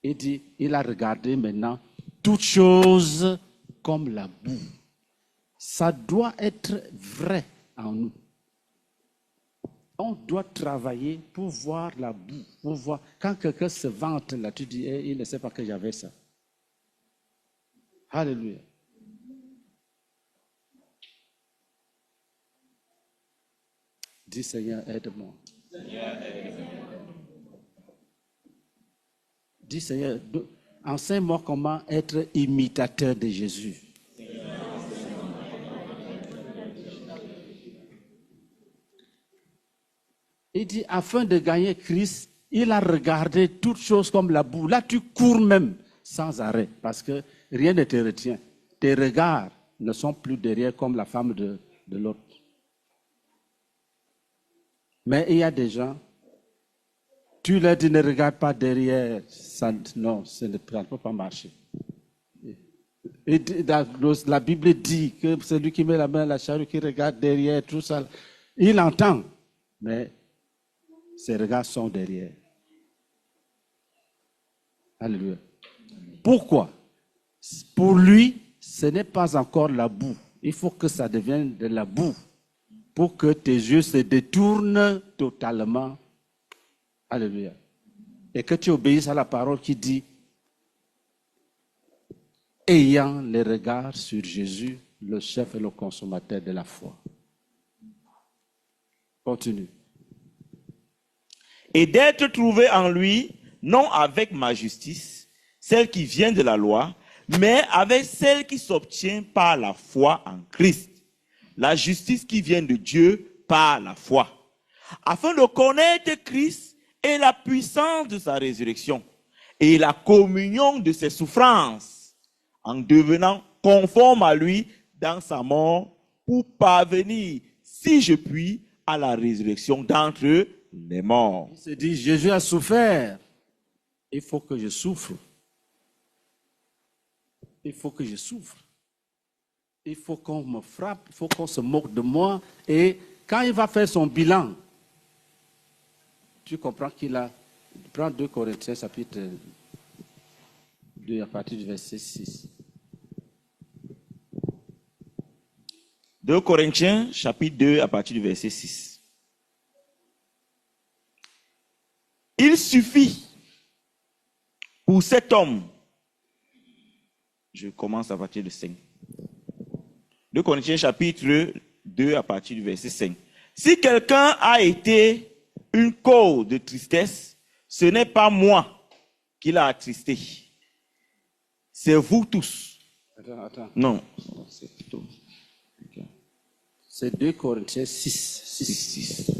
Il dit, il a regardé maintenant toutes choses comme la boue. Ça doit être vrai en nous. On doit travailler pour voir la boue, pour voir. Quand quelqu'un se vante là, tu dis, il ne sait pas que j'avais ça. Alléluia. Dis Seigneur, aide-moi. Dis Seigneur, enseigne-moi comment être imitateur de Jésus. Il dit, afin de gagner Christ, il a regardé toutes choses comme la boue. Là, tu cours même sans arrêt parce que rien ne te retient. Tes regards ne sont plus derrière comme la femme de l'autre. Mais il y a des gens, tu leur dis ne regarde pas derrière. Ça, non, ça ne peut pas marcher. Et la Bible dit que celui qui met la main à la charrue, qui regarde derrière, tout ça, il entend. Mais ses regards sont derrière. Alléluia. Pourquoi? Pour lui, ce n'est pas encore la boue. Il faut que ça devienne de la boue pour que tes yeux se détournent totalement. Alléluia. Et que tu obéisses à la parole qui dit, ayant les regards sur Jésus, le chef et le consommateur de la foi. Continue. Et d'être trouvé en lui, non avec ma justice, celle qui vient de la loi, mais avec celle qui s'obtient par la foi en Christ. La justice qui vient de Dieu par la foi. Afin de connaître Christ et la puissance de sa résurrection et la communion de ses souffrances, en devenant conforme à lui dans sa mort, pour parvenir, si je puis, à la résurrection d'entre les morts. Il se dit, Jésus a souffert. Il faut que je souffre. Il faut que je souffre. Il faut qu'on me frappe, il faut qu'on se moque de moi. Et quand il va faire son bilan, tu comprends qu'il a... Prends 2 Corinthiens, chapitre 2, à partir du verset 6. 2 Corinthiens, chapitre 2, à partir du verset 6. Il suffit pour cet homme, je commence à partir de 5. 2 Corinthiens chapitre 2 à partir du verset 5. Si quelqu'un a été une cause de tristesse, ce n'est pas moi qui l'a attristé. C'est vous tous. Attends. Non, c'est plutôt... C'est 2 Corinthiens 6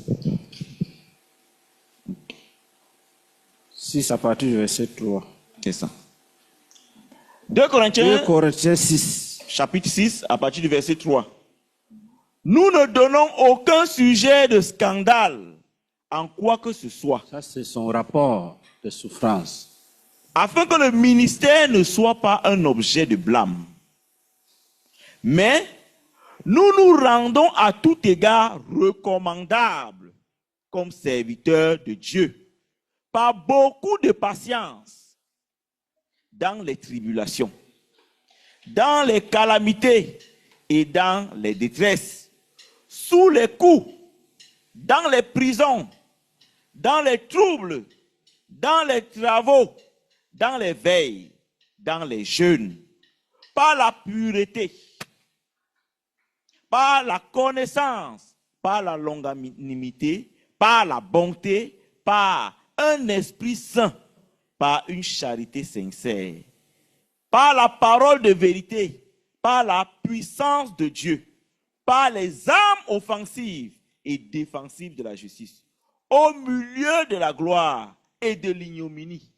à partir du verset 3. C'est ça. 2 Corinthiens, 2 Corinthiens 6. chapitre 6, à partir du verset 3. Nous ne donnons aucun sujet de scandale en quoi que ce soit, Ça, c'est son rapport de souffrance. afin que le ministère ne soit pas un objet de blâme. Mais nous nous rendons à tout égard recommandables comme serviteurs de Dieu, par beaucoup de patience, dans les tribulations, dans les calamités et dans les détresses, sous les coups, dans les prisons, dans les troubles, dans les travaux, dans les veilles, dans les jeûnes, par la pureté, par la connaissance, par la longanimité, par la bonté, par un esprit saint, par une charité sincère, par la parole de vérité, par la puissance de Dieu, par les armes offensives et défensives de la justice, au milieu de la gloire et de l'ignominie,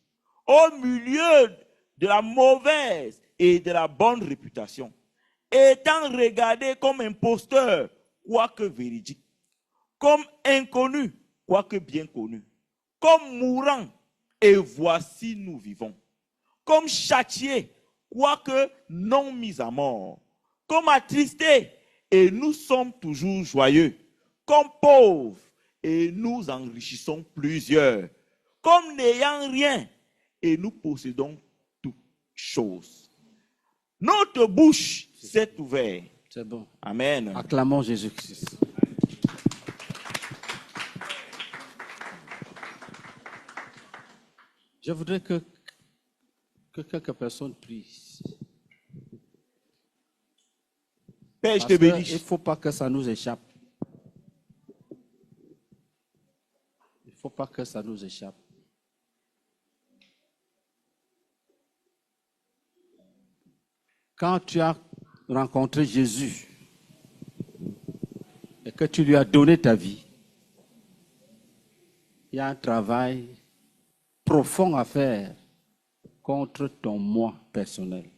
au milieu de la mauvaise et de la bonne réputation, étant regardé comme imposteur, quoique véridique, comme inconnu, quoique bien connu, comme mourant, et voici nous vivons, comme châtié, quoique non mis à mort, comme attristé, et nous sommes toujours joyeux, comme pauvres, et nous enrichissons plusieurs, comme n'ayant rien, et nous possédons toutes choses. Notre bouche s'est ouverte. C'est bon. Amen. Acclamons Jésus-Christ. Je voudrais que quelques personnes prient. Père, je Parce te que bénis. il ne faut pas que ça nous échappe. Il ne faut pas que ça nous échappe. Quand tu as rencontré Jésus et que tu lui as donné ta vie, il y a un travail profond à faire contre ton moi personnel,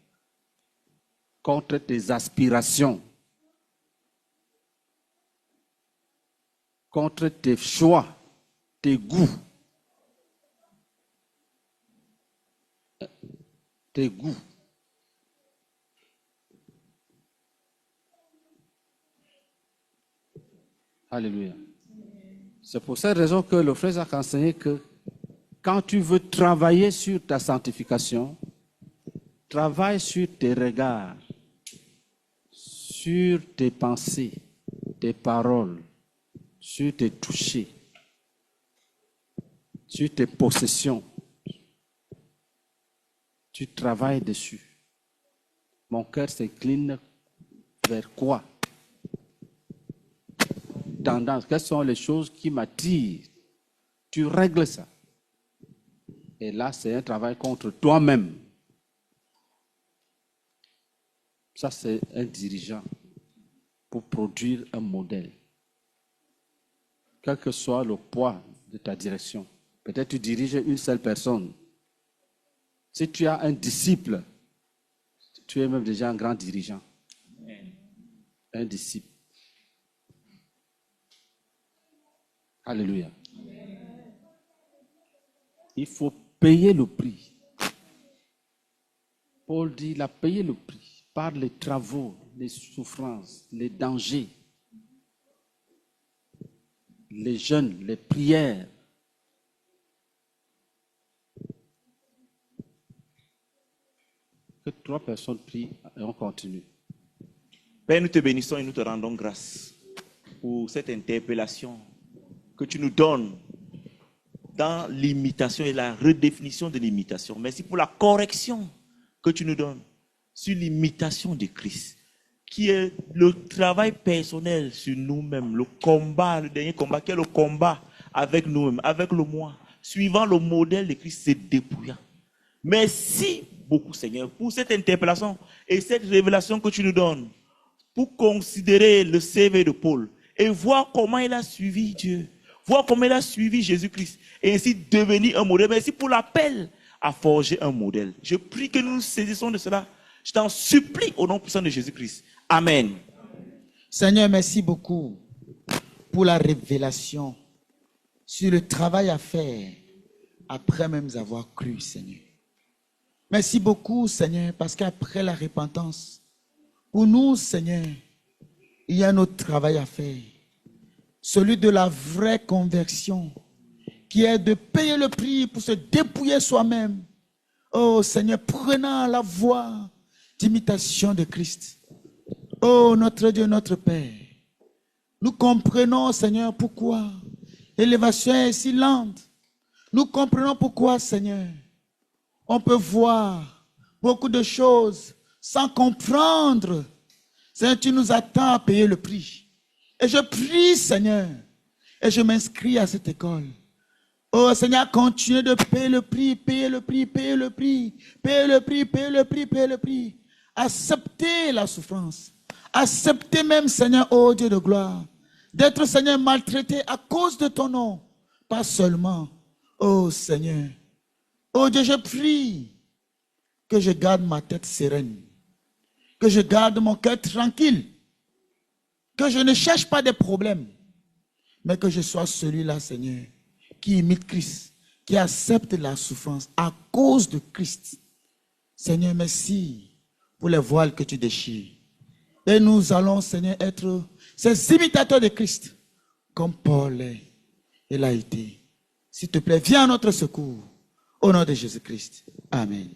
contre tes aspirations, contre tes choix, tes goûts. Tes goûts. Alléluia. C'est pour cette raison que le frère a enseigné que quand tu veux travailler sur ta sanctification, travaille sur tes regards, sur tes pensées, tes paroles, sur tes touchés, sur tes possessions. Tu travailles dessus. Mon cœur s'incline vers quoi? Tendance, quelles sont les choses qui m'attirent? Tu règles ça. Et là, c'est un travail contre toi-même. Ça, c'est un dirigeant pour produire un modèle. Quel que soit le poids de ta direction. Peut-être tu diriges une seule personne. Si tu as un disciple, tu es même déjà un grand dirigeant. Un disciple. Alléluia. Il faut payer le prix. Paul dit, il a payé le prix par les travaux, les souffrances, les dangers, les jeûnes, les prières. Que 3 personnes prient et on continue. Père, nous te bénissons et nous te rendons grâce pour cette interpellation que tu nous donnes dans l'imitation et la redéfinition de l'imitation. Merci pour la correction que tu nous donnes sur l'imitation de Christ, qui est le travail personnel sur nous-mêmes, le combat, le dernier combat, qui est le combat avec nous-mêmes, avec le moi, suivant le modèle de Christ, se dépouillant. Merci beaucoup, Seigneur, pour cette interpellation et cette révélation que tu nous donnes, pour considérer le CV de Paul et voir comment il a suivi Dieu, voir comment il a suivi Jésus-Christ et ainsi devenir un modèle. Merci pour l'appel à forger un modèle. Je prie que nous nous saisissons de cela. Je t'en supplie au nom puissant de Jésus-Christ. Amen. Seigneur, merci beaucoup pour la révélation sur le travail à faire après même avoir cru, Seigneur. Merci beaucoup, Seigneur, parce qu'après la repentance, pour nous, Seigneur, il y a un autre travail à faire. Celui de la vraie conversion, qui est de payer le prix pour se dépouiller soi-même. Oh Seigneur, prenant la voie d'imitation de Christ. Oh notre Dieu, notre Père, nous comprenons, Seigneur, pourquoi l'élévation est si lente. Nous comprenons pourquoi, Seigneur, on peut voir beaucoup de choses sans comprendre. Seigneur, tu nous attends à payer le prix. Et je prie, Seigneur, et je m'inscris à cette école. Oh Seigneur, continue de payer le prix, payer le prix, payer le prix, payer le prix, payer le prix, payer le prix. Accepter la souffrance. Accepter même, Seigneur, oh Dieu de gloire, d'être, Seigneur, maltraité à cause de ton nom. Pas seulement, oh Seigneur. Oh Dieu, je prie que je garde ma tête sereine, que je garde mon cœur tranquille, que je ne cherche pas des problèmes, mais que je sois celui-là, Seigneur, qui imite Christ, qui accepte la souffrance à cause de Christ. Seigneur, merci pour les voiles que tu déchires. Et nous allons, Seigneur, être ces imitateurs de Christ, comme Paul il a été. S'il te plaît, viens à notre secours. Au nom de Jésus-Christ. Amen.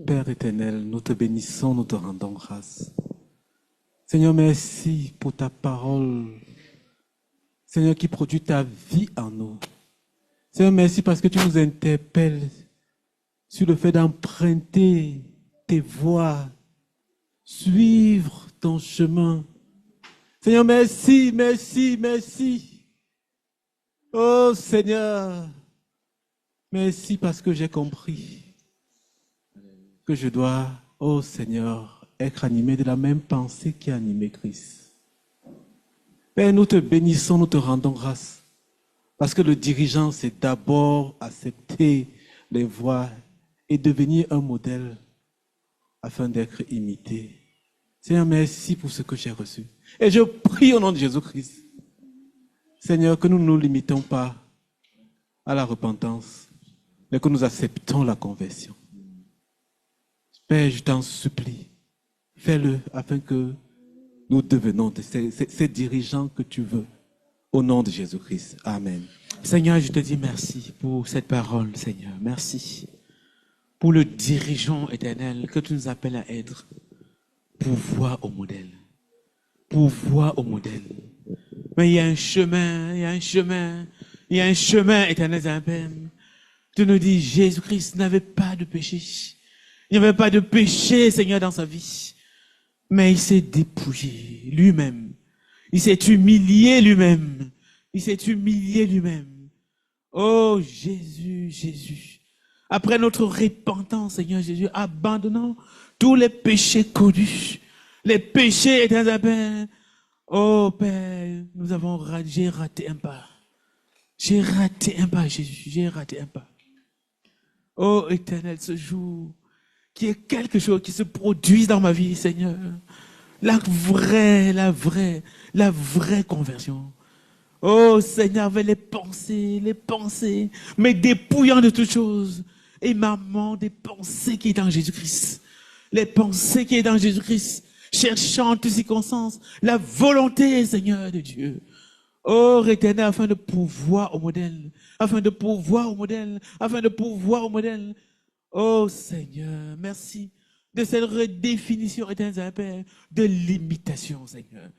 Père éternel, nous te bénissons, nous te rendons grâce. Seigneur, merci pour ta parole. Seigneur, qui produit ta vie en nous. Seigneur, merci parce que tu nous interpelles sur le fait d'emprunter tes voies, suivre ton chemin. Seigneur, merci, merci, merci. Oh Seigneur, merci parce que j'ai compris que je dois, oh Seigneur, être animé de la même pensée qui a animé Christ. Père, nous te bénissons, nous te rendons grâce. Parce que le dirigeant, c'est d'abord accepter les voies et devenir un modèle afin d'être imité. Seigneur, merci pour ce que j'ai reçu. Et je prie au nom de Jésus-Christ, Seigneur, que nous ne nous limitons pas à la repentance, mais que nous acceptons la conversion. Père, je t'en supplie, fais-le afin que nous devenons ces dirigeants que tu veux. Au nom de Jésus-Christ. Amen. Seigneur, je te dis merci pour cette parole, Seigneur. Merci pour le dirigeant éternel que tu nous appelles à être. Pour voir au modèle. Pour voir au modèle. Mais il y a un chemin, il y a un chemin, il y a un chemin éternel, Père. Tu nous dis, Jésus-Christ n'avait pas de péché. Il n'y avait pas de péché, Seigneur, dans sa vie. Mais il s'est dépouillé lui-même. Il s'est humilié lui-même. Il s'est humilié lui-même. Oh Jésus, Jésus. Après notre repentance, Seigneur Jésus, abandonnant tous les péchés connus, les péchés éternels, Père. Oh Père, j'ai raté un pas. J'ai raté un pas, Jésus, j'ai raté un pas. Oh Éternel, ce jour, qu'il y ait quelque chose qui se produise dans ma vie, Seigneur. La vraie conversion. Oh Seigneur, avec les pensées, mais dépouillant de toutes choses. Et maman, des pensées qui est dans Jésus-Christ. Les pensées qui est dans Jésus-Christ. Cherchant en toutes circonstances la volonté, Seigneur de Dieu. Oh Éternel, afin de pouvoir au modèle. Afin de pouvoir au modèle. Afin de pouvoir au modèle. Oh Seigneur, merci de cette redéfinition, éternel Père, de l'imitation, Seigneur.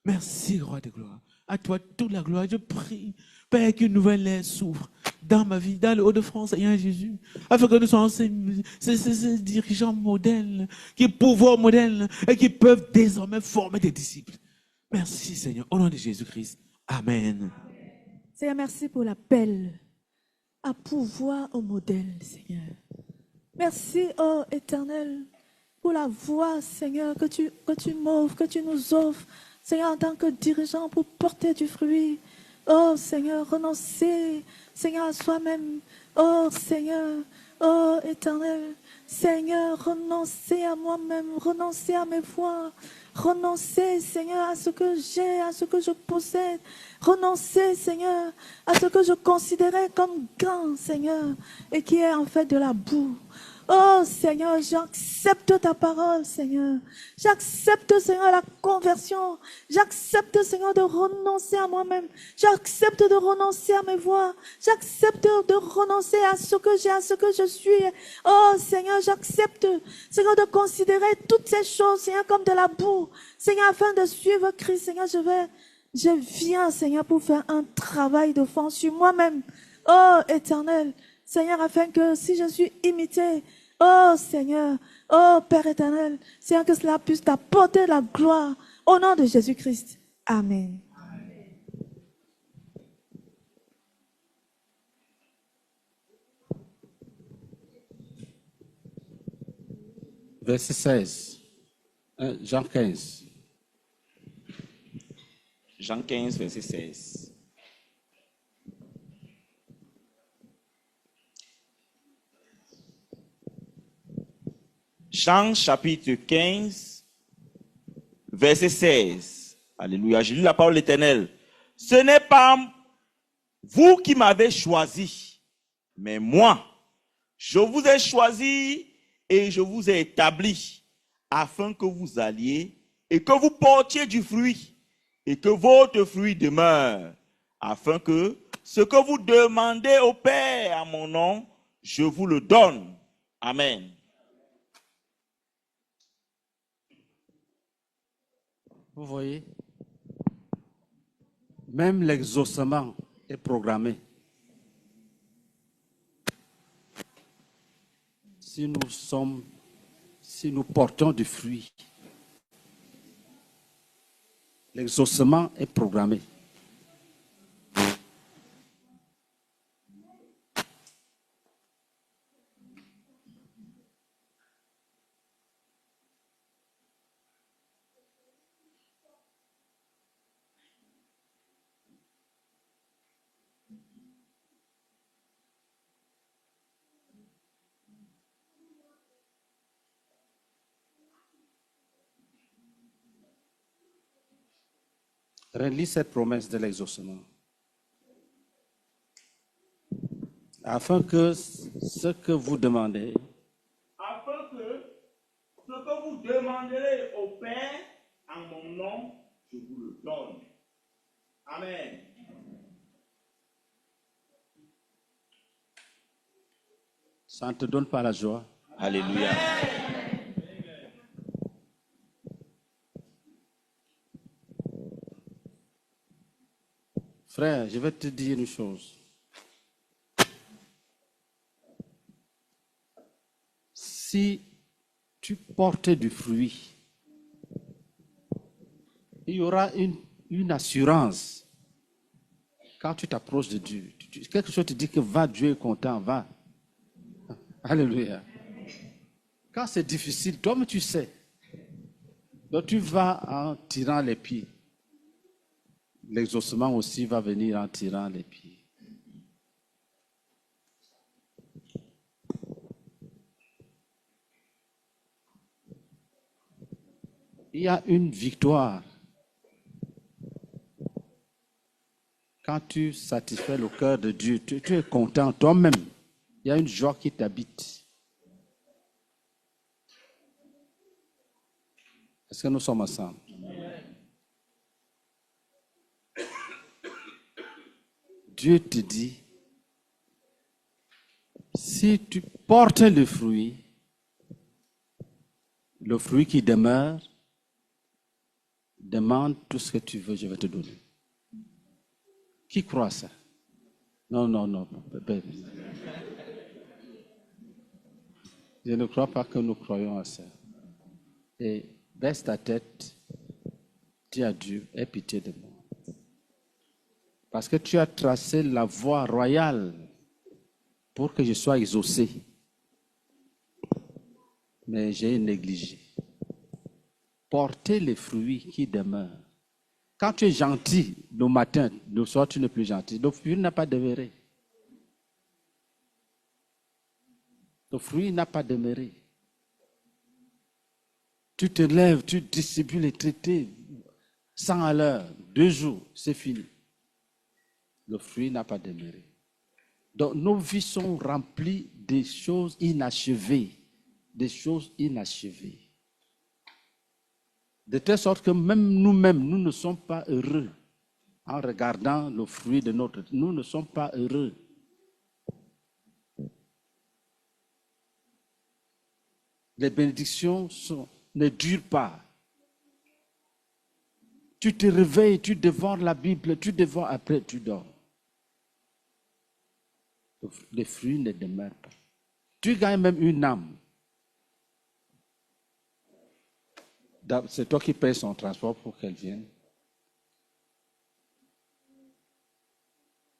Merci, Roi de gloire. À toi toute la gloire. Je prie, Père, qu'une nouvelle ère s'ouvre dans ma vie, dans le Hauts-de-France, Seigneur Jésus, afin que nous soyons ces dirigeants modèles, qui pouvoir modèles et qui peuvent désormais former des disciples. Merci, Seigneur, au nom de Jésus-Christ. Amen. Seigneur, merci pour l'appel à pouvoir au modèle, Seigneur. Merci, oh Éternel, pour la voix, Seigneur, que tu m'offres, que tu nous offres, Seigneur, en tant que dirigeant pour porter du fruit. Oh Seigneur, renoncer, Seigneur, à soi-même. Oh Seigneur, oh Éternel, Seigneur, renoncer à moi-même, renoncer à mes voies, renoncer, Seigneur, à ce que j'ai, à ce que je possède, renoncer, Seigneur, à ce que je considérais comme grand, Seigneur, et qui est en fait de la boue. Oh Seigneur, j'accepte ta parole, Seigneur. J'accepte, Seigneur, la conversion. J'accepte, Seigneur, de renoncer à moi-même. J'accepte de renoncer à mes voies. J'accepte de renoncer à ce que j'ai, à ce que je suis. Oh Seigneur, j'accepte, Seigneur, de considérer toutes ces choses, Seigneur, comme de la boue. Seigneur, afin de suivre Christ, Seigneur, je viens, Seigneur, pour faire un travail de fond sur moi-même. Oh Éternel, Seigneur, afin que si je suis imité, oh Seigneur, oh Père éternel, Seigneur, que cela puisse t'apporter la gloire au nom de Jésus-Christ. Amen. Verset 16. Jean 15. Jean 15, verset 16. Jean chapitre 15, verset 16. Alléluia. J'ai lu la parole de l'Éternel. Ce n'est pas vous qui m'avez choisi, mais moi. Je vous ai choisi et je vous ai établi afin que vous alliez et que vous portiez du fruit et que votre fruit demeure, afin que ce que vous demandez au Père à mon nom, je vous le donne. Amen. Vous voyez, même l'exaucement est programmé. Si nous portons du fruit, l'exaucement est programmé. Relis cette promesse de l'exaucement. Afin que ce que vous demandez, Afin que ce que vous demanderez au Père en mon nom, je vous le donne. Amen. ça ne te donne pas la joie. Alléluia. Frère, je vais te dire une chose. Si tu portes du fruit, il y aura une assurance quand tu t'approches de Dieu. Quelque chose te dit que va, Dieu est content, va. Alléluia. Quand c'est difficile, toi-même tu sais. Donc tu vas en tirant les pieds. L'exaucement aussi va venir en tirant les pieds. Il y a une victoire quand tu satisfais le cœur de Dieu. Tu es content toi-même. Il y a une joie qui t'habite. Est-ce que nous sommes ensemble? Dieu te dit, si tu portes le fruit qui demeure, demande tout ce que tu veux, je vais te donner. Qui croit à ça? Non, non, non. Je ne crois pas que nous croyons à ça. Et baisse ta tête, dis à Dieu, aie pitié de moi. Parce que tu as tracé la voie royale pour que je sois exaucé. Mais j'ai négligé. Porter les fruits qui demeurent. Quand tu es gentil le matin, le soir tu n'es plus gentil. Le fruit n'a pas demeuré. Le fruit n'a pas demeuré. Tu te lèves, tu distribues les traités 100 à l'heure, 2 jours, c'est fini. Le fruit n'a pas demeuré. Donc nos vies sont remplies des choses inachevées. Des choses inachevées. De telle sorte que même nous-mêmes, nous ne sommes pas heureux en regardant le fruit de notre... Nous ne sommes pas heureux. Les bénédictions ne durent pas. Tu te réveilles, tu dévores la Bible, tu dévores, après tu dors. Les fruits ne demeurent pas. Tu gagnes même une âme. C'est toi qui payes son transport pour qu'elle vienne.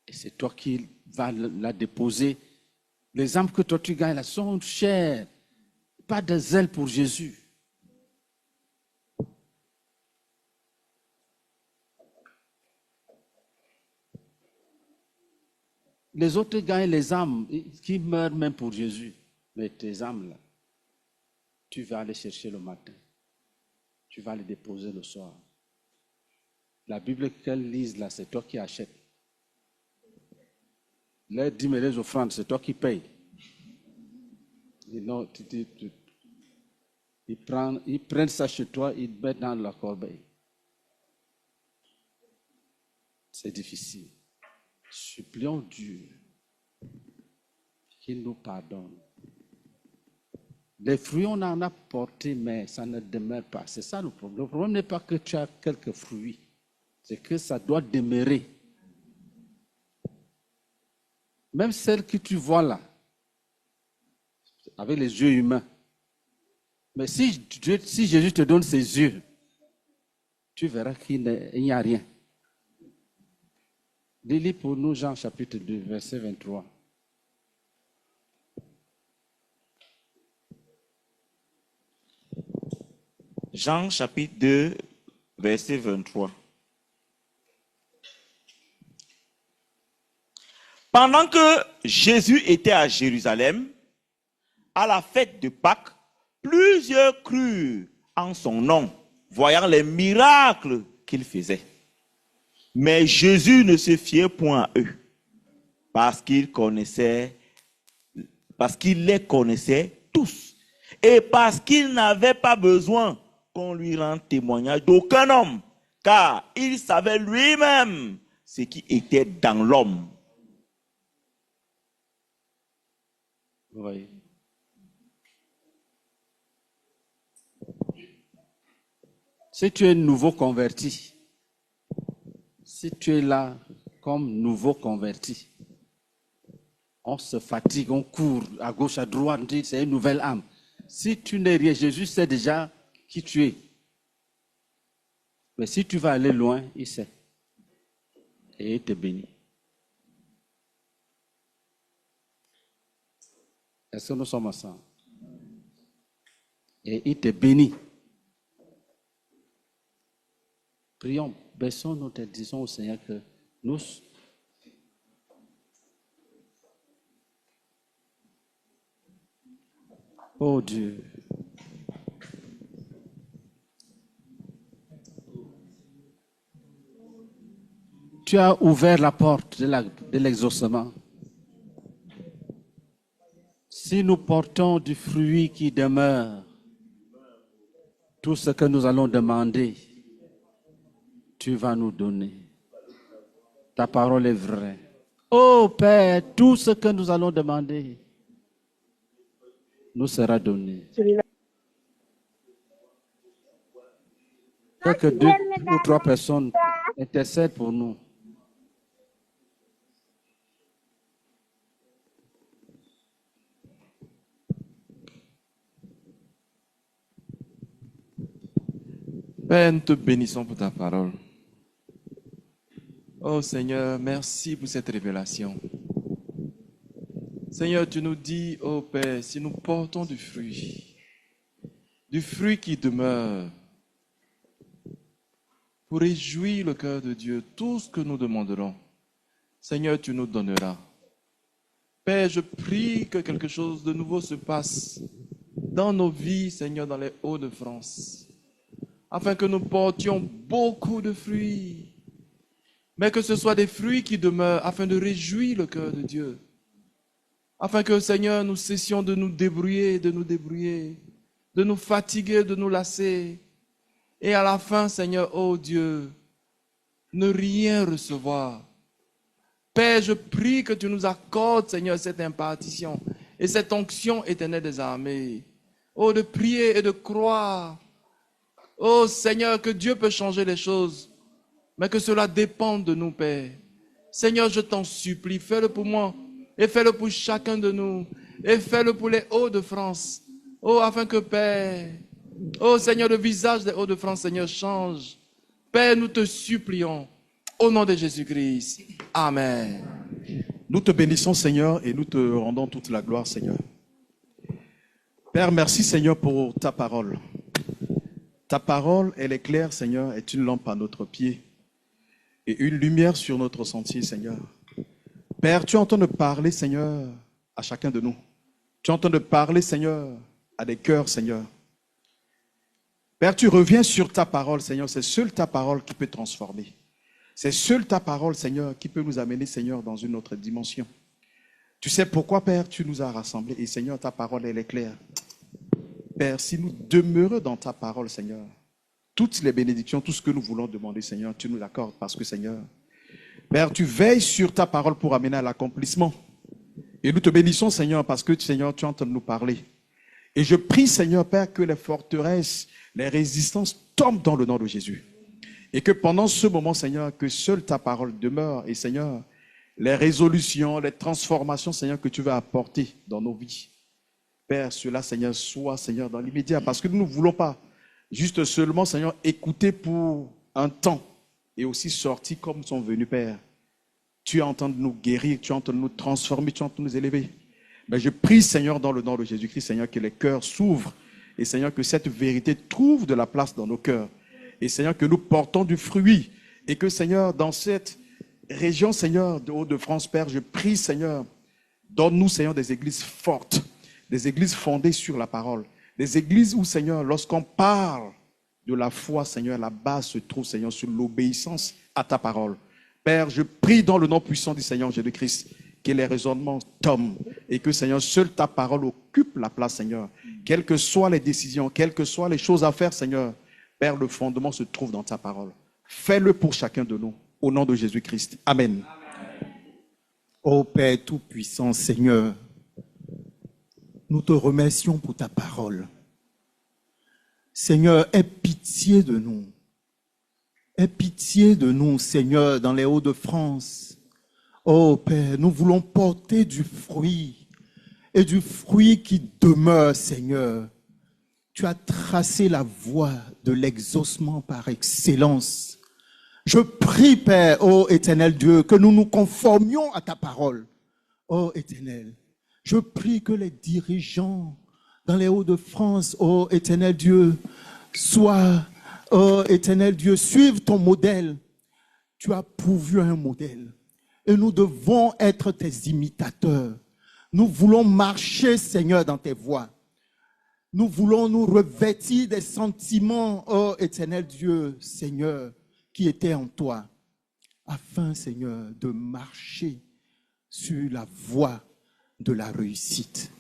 Et c'est toi qui vas la déposer. Les âmes que toi tu gagnes là sont chères. Pas de zèle pour Jésus. Les autres gagnent les âmes qui meurent même pour Jésus. Mais tes âmes là, tu vas les chercher le matin. Tu vas les déposer le soir. La Bible qu'elles lisent là, c'est toi qui achètes. Les dîmes et les offrandes, c'est toi qui payes. Ils prennent ça chez toi, ils mettent dans la corbeille. C'est difficile. Supplions Dieu qu'il nous pardonne. Les fruits, on en a porté, mais ça ne demeure pas. C'est ça le problème. Le problème n'est pas que tu as quelques fruits. C'est que ça doit demeurer. Même celle que tu vois là, avec les yeux humains. Mais si Jésus te donne ses yeux, tu verras qu'il n'y a rien. Lis pour nous Jean chapitre 2, verset 23. Jean chapitre 2, verset 23. Pendant que Jésus était à Jérusalem, à la fête de Pâques, plusieurs crurent en son nom, voyant les miracles qu'il faisait. Mais Jésus ne se fiait point à eux, parce qu'il les connaissait tous, et parce qu'il n'avait pas besoin qu'on lui rende témoignage d'aucun homme, car il savait lui-même ce qui était dans l'homme. Vous voyez? Si tu es nouveau converti, si tu es là comme nouveau converti, on se fatigue, on court à gauche, à droite, on dit c'est une nouvelle âme. Si tu n'es rien, Jésus sait déjà qui tu es. Mais si tu vas aller loin, il sait. Et il te bénit. Est-ce que nous sommes ensemble? Et il te bénit. Prions, baissons nos têtes, disons au Seigneur que nous... Oh Dieu. Tu as ouvert la porte de l'exaucement. Si nous portons du fruit qui demeure, tout ce que nous allons demander, tu vas nous donner. Ta parole est vraie. Oh Père, tout ce que nous allons demander nous sera donné. Que 2 ou 3 personnes intercèdent pour nous. Père, nous te bénissons pour ta parole. Oh Seigneur, merci pour cette révélation. Seigneur, tu nous dis, oh Père, si nous portons du fruit qui demeure, pour réjouir le cœur de Dieu, tout ce que nous demanderons, Seigneur, tu nous donneras. Père, je prie que quelque chose de nouveau se passe dans nos vies, Seigneur, dans les Hauts-de-France, afin que nous portions beaucoup de fruits, mais que ce soit des fruits qui demeurent afin de réjouir le cœur de Dieu, afin que, Seigneur, nous cessions de nous débrouiller, de nous fatiguer, de nous lasser, et à la fin, Seigneur, oh Dieu, ne rien recevoir. Père, je prie que tu nous accordes, Seigneur, cette impartition et cette onction éternelle des armées. Oh, de prier et de croire. Oh, Seigneur, que Dieu peut changer les choses, mais que cela dépende de nous, Père. Seigneur, je t'en supplie, fais-le pour moi et fais-le pour chacun de nous et fais-le pour les Hauts-de-France. Oh, afin que, Père, oh, Seigneur, le visage des Hauts-de-France, Seigneur, change. Père, nous te supplions. Au nom de Jésus-Christ. Amen. Nous te bénissons, Seigneur, et nous te rendons toute la gloire, Seigneur. Père, merci, Seigneur, pour ta parole. Ta parole, elle est claire, Seigneur, est une lampe à notre pied et une lumière sur notre sentier, Seigneur. Père, tu entends de parler, Seigneur, à chacun de nous. Tu entends de parler, Seigneur, à des cœurs, Seigneur. Père, tu reviens sur ta parole, Seigneur. C'est seule ta parole qui peut transformer. C'est seule ta parole, Seigneur, qui peut nous amener, Seigneur, dans une autre dimension. Tu sais pourquoi, Père, tu nous as rassemblés. Et Seigneur, ta parole, elle est claire. Père, si nous demeurons dans ta parole, Seigneur, toutes les bénédictions, tout ce que nous voulons demander, Seigneur, tu nous l'accordes parce que, Seigneur, Père, tu veilles sur ta parole pour amener à l'accomplissement. Et nous te bénissons, Seigneur, parce que, Seigneur, tu entends nous parler. Et je prie, Seigneur, Père, que les forteresses, les résistances tombent dans le nom de Jésus. Et que pendant ce moment, Seigneur, que seule ta parole demeure. Et Seigneur, les résolutions, les transformations, Seigneur, que tu vas apporter dans nos vies. Père, cela, Seigneur, soit, Seigneur, dans l'immédiat. Parce que nous ne voulons pas juste seulement, Seigneur, écouter pour un temps. Et aussi sortir comme sont venus, Père. Tu entends nous guérir, tu entends nous transformer, tu entends nous élever. Mais je prie, Seigneur, dans le nom de Jésus-Christ, Seigneur, que les cœurs s'ouvrent. Et Seigneur, que cette vérité trouve de la place dans nos cœurs. Et Seigneur, que nous portons du fruit. Et que Seigneur, dans cette région, Seigneur, de Hauts-de-France, Père, je prie, Seigneur, donne-nous, Seigneur, des églises fortes. Des églises fondées sur la parole. Des églises où, Seigneur, lorsqu'on parle de la foi, Seigneur, la base se trouve, Seigneur, sur l'obéissance à ta parole. Père, je prie dans le nom puissant du Seigneur Jésus-Christ que les raisonnements tombent et que, Seigneur, seule ta parole occupe la place, Seigneur. Quelles que soient les décisions, quelles que soient les choses à faire, Seigneur, Père, le fondement se trouve dans ta parole. Fais-le pour chacun de nous, au nom de Jésus-Christ. Amen. Ô Père Tout-Puissant, Seigneur, nous te remercions pour ta parole. Seigneur, aie pitié de nous. Aie pitié de nous, Seigneur, dans les Hauts-de-France. Oh Père, nous voulons porter du fruit, et du fruit qui demeure, Seigneur. Tu as tracé la voie de l'exaucement par excellence. Je prie, Père, ô éternel Dieu, que nous nous conformions à ta parole. Ô éternel, je prie que les dirigeants dans les Hauts-de-France, ô éternel Dieu, soient, ô éternel Dieu, suivent ton modèle. Tu as pourvu un modèle. Et nous devons être tes imitateurs. Nous voulons marcher, Seigneur, dans tes voies. Nous voulons nous revêtir des sentiments, ô éternel Dieu, Seigneur, qui étaient en toi, afin, Seigneur, de marcher sur la voie de la réussite,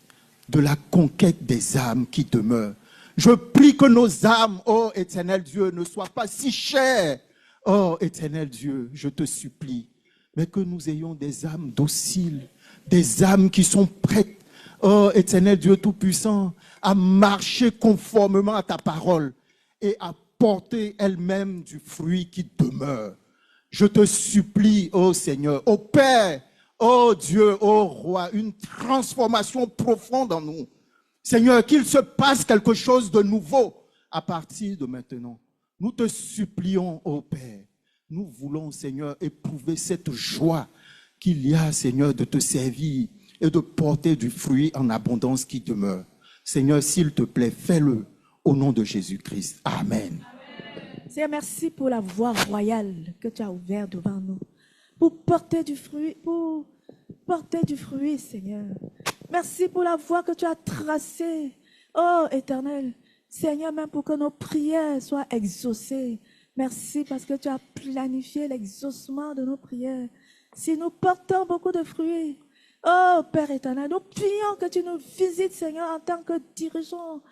de la conquête des âmes qui demeurent. Je prie que nos âmes, ô éternel Dieu, ne soient pas si chères. Ô éternel Dieu, je te supplie, mais que nous ayons des âmes dociles, des âmes qui sont prêtes, ô éternel Dieu Tout-Puissant, à marcher conformément à ta parole et à porter elle-même du fruit qui demeure. Je te supplie, ô Seigneur, ô Père, ô Dieu, ô Roi, une transformation profonde en nous. Seigneur, qu'il se passe quelque chose de nouveau à partir de maintenant. Nous te supplions, ô Père, nous voulons, Seigneur, éprouver cette joie qu'il y a, Seigneur, de te servir et de porter du fruit en abondance qui demeure. Seigneur, s'il te plaît, fais-le au nom de Jésus-Christ. Amen. Seigneur, merci pour la voie royale que tu as ouverte devant nous. Pour porter du fruit, Seigneur. Merci pour la voie que tu as tracée. Oh, Éternel, Seigneur, même pour que nos prières soient exaucées. Merci parce que tu as planifié l'exaucement de nos prières. Si nous portons beaucoup de fruits, oh Père éternel, nous prions que tu nous visites, Seigneur, en tant que dirigeant.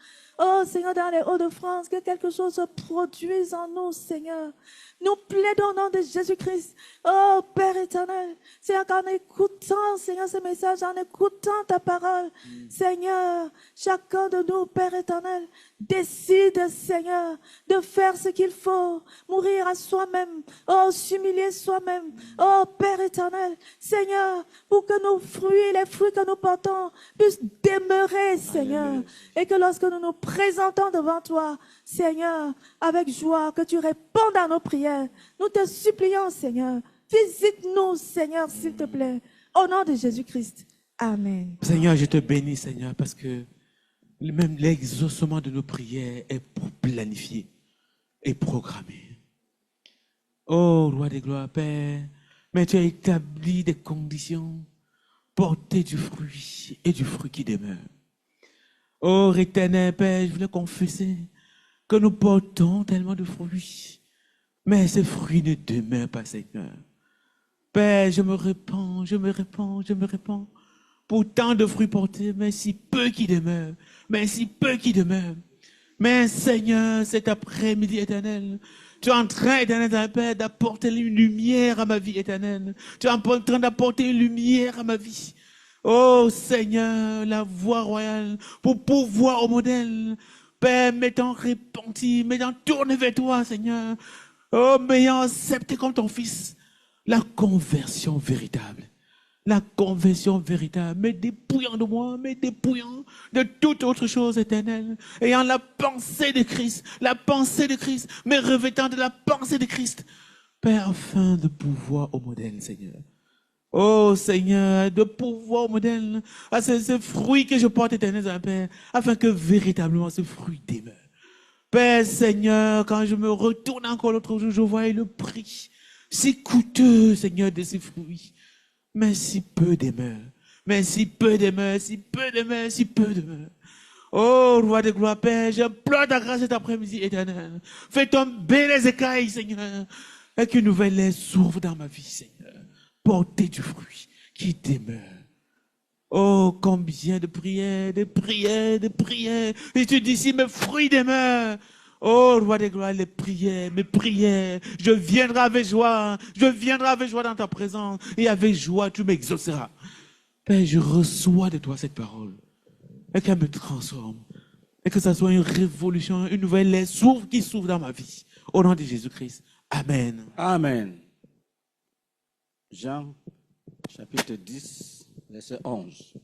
Oh Seigneur, dans les Hauts-de-France, que quelque chose se produise en nous, Seigneur. Nous plaidons au nom de Jésus-Christ. Oh Père éternel, Seigneur, en écoutant, Seigneur, ce message, en écoutant ta parole, Seigneur, chacun de nous, Père éternel, décide, Seigneur, de faire ce qu'il faut, mourir à soi-même, oh, s'humilier soi-même, oh Père éternel, Seigneur, pour que nos fruits, les fruits que nous portons, puissent demeurer, Seigneur, et que lorsque nous nous présentons devant toi, Seigneur, avec joie, que tu répondes à nos prières. Nous te supplions, Seigneur. Visite-nous, Seigneur, s'il te plaît. Au nom de Jésus-Christ. Amen. Seigneur, je te bénis, Seigneur, parce que même l'exaucement de nos prières est planifié et programmé. Oh, Roi des gloires, Père, mais tu as établi des conditions, porter du fruit et du fruit qui demeure. Oh, éternel Père, je voulais confesser que nous portons tellement de fruits, mais ces fruits ne demeurent pas, Seigneur. Père, je me répands pour tant de fruits portés, mais si peu qui demeurent, Mais Seigneur, cet après-midi éternel, tu es en train, éternel Père, d'apporter une lumière à ma vie éternelle. Tu es en train d'apporter une lumière à ma vie. Oh Seigneur, la voie royale, pour pouvoir au modèle, Père, m'étant repenti, m'étant tourné vers toi, Seigneur. Oh, m'ayant accepté comme ton fils, la conversion véritable. La conversion véritable, me dépouillant de moi, me dépouillant de toute autre chose éternelle, ayant la pensée de Christ, me revêtant de la pensée de Christ, Père, afin de pouvoir au modèle, Seigneur. Oh Seigneur, de pouvoir au modèle, à ce fruit que je porte éternel, Père, afin que véritablement ce fruit demeure. Père Seigneur, quand je me retourne encore l'autre jour, je vois le prix si coûteux, Seigneur, de ces fruits. Mais si peu demeure, si peu demeure. Oh, Roi de gloire, Père, j'implore ta grâce cet après-midi éternel. Fais tomber les écailles, Seigneur, et qu'une nouvelle ère s'ouvre dans ma vie, Seigneur. Portez du fruit qui demeure. Oh, combien de prières. Et tu dis si mes fruits demeurent. Oh, Roi des gloires, mes prières. Je viendrai avec joie dans ta présence. Et avec joie, tu m'exauceras. Père, je reçois de toi cette parole. Et qu'elle me transforme. Et que ça soit une révolution, une nouvelle ère qui s'ouvre dans ma vie. Au nom de Jésus-Christ. Amen. Amen. Jean, chapitre 10, verset 11.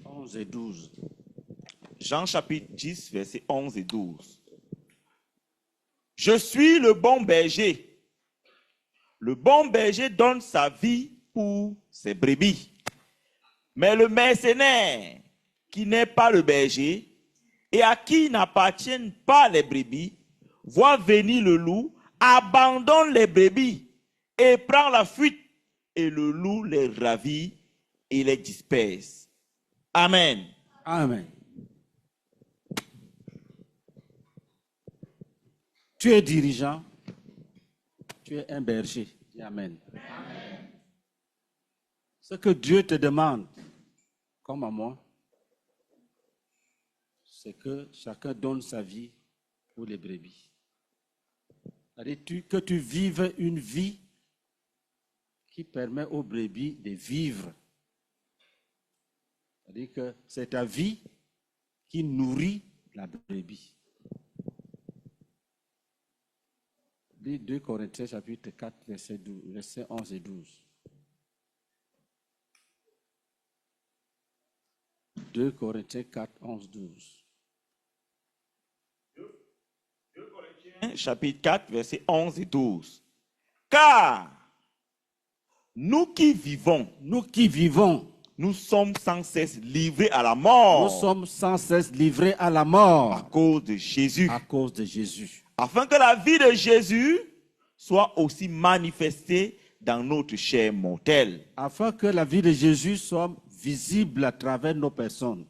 11 et 12. Jean chapitre 10, versets 11 et 12. Je suis le bon berger. Le bon berger donne sa vie pour ses brebis. Mais le mercenaire, qui n'est pas le berger, et à qui n'appartiennent pas les brebis, voit venir le loup, abandonne les brebis et prend la fuite, et le loup les ravit et les disperse. Amen. Amen. Tu es dirigeant, tu es un berger. Dis Amen. Amen. Ce que Dieu te demande, comme à moi, c'est que chacun donne sa vie pour les brebis. C'est-à-dire que tu vives une vie qui permet aux brebis de vivre. C'est-à-dire que c'est ta vie qui nourrit la brebis. 2 Corinthiens chapitre 4, versets 11 et 12. 2 Corinthiens 4, 11, 12. chapitre 4, versets 11 et 12. Car nous qui vivons, nous sommes sans cesse livrés à la mort. Nous sommes sans cesse livrés à la mort. À cause de Jésus. À cause de Jésus. Afin que la vie de Jésus soit aussi manifestée dans notre chair mortelle. Afin que la vie de Jésus soit visible à travers nos personnes.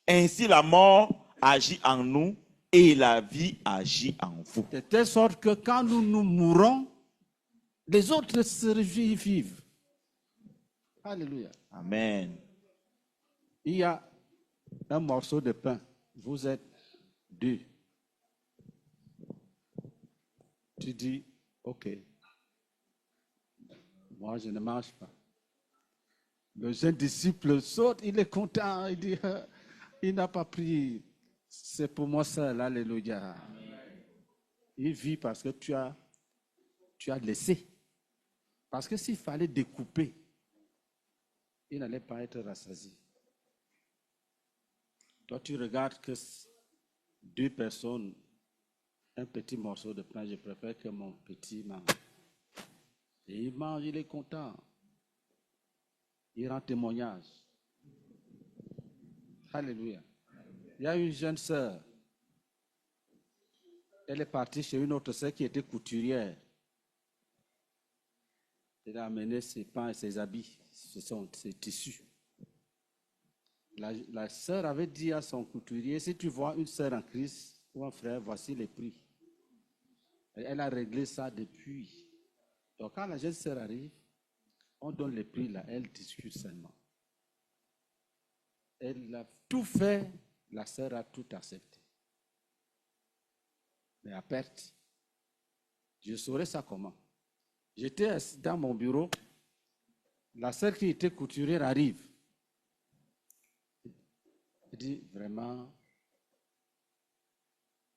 Ainsi la mort agit en nous et la vie agit en vous. De telle sorte que quand nous mourons, les autres se réjouissent et vivent. Alléluia. Amen. Il y a un morceau de pain. Vous êtes deux. Tu dis, ok, moi je ne mange pas. Le jeune disciple saute, il est content, il dit, il n'a pas pris, c'est pour moi seul, alléluia. Il vit parce que tu as laissé. Parce que s'il fallait découper, il n'allait pas être rassasié. Toi, tu regardes que deux personnes, un petit morceau de pain, je préfère que mon petit mange. Et il mange, il est content. Il rend témoignage. Alléluia. Il y a une jeune sœur. Elle est partie chez une autre sœur qui était couturière. Elle a amené ses pains et ses habits, ses tissus. La sœur avait dit à son couturier, si tu vois une sœur en Christ ou un frère, voici les prix. Et elle a réglé ça depuis. Donc quand la jeune sœur arrive, on donne les prix là, elle discute seulement. Elle a tout fait, la sœur a tout accepté. Mais à perte. Je saurais ça comment? J'étais dans mon bureau, la sœur qui était couturière arrive. Elle dit, vraiment,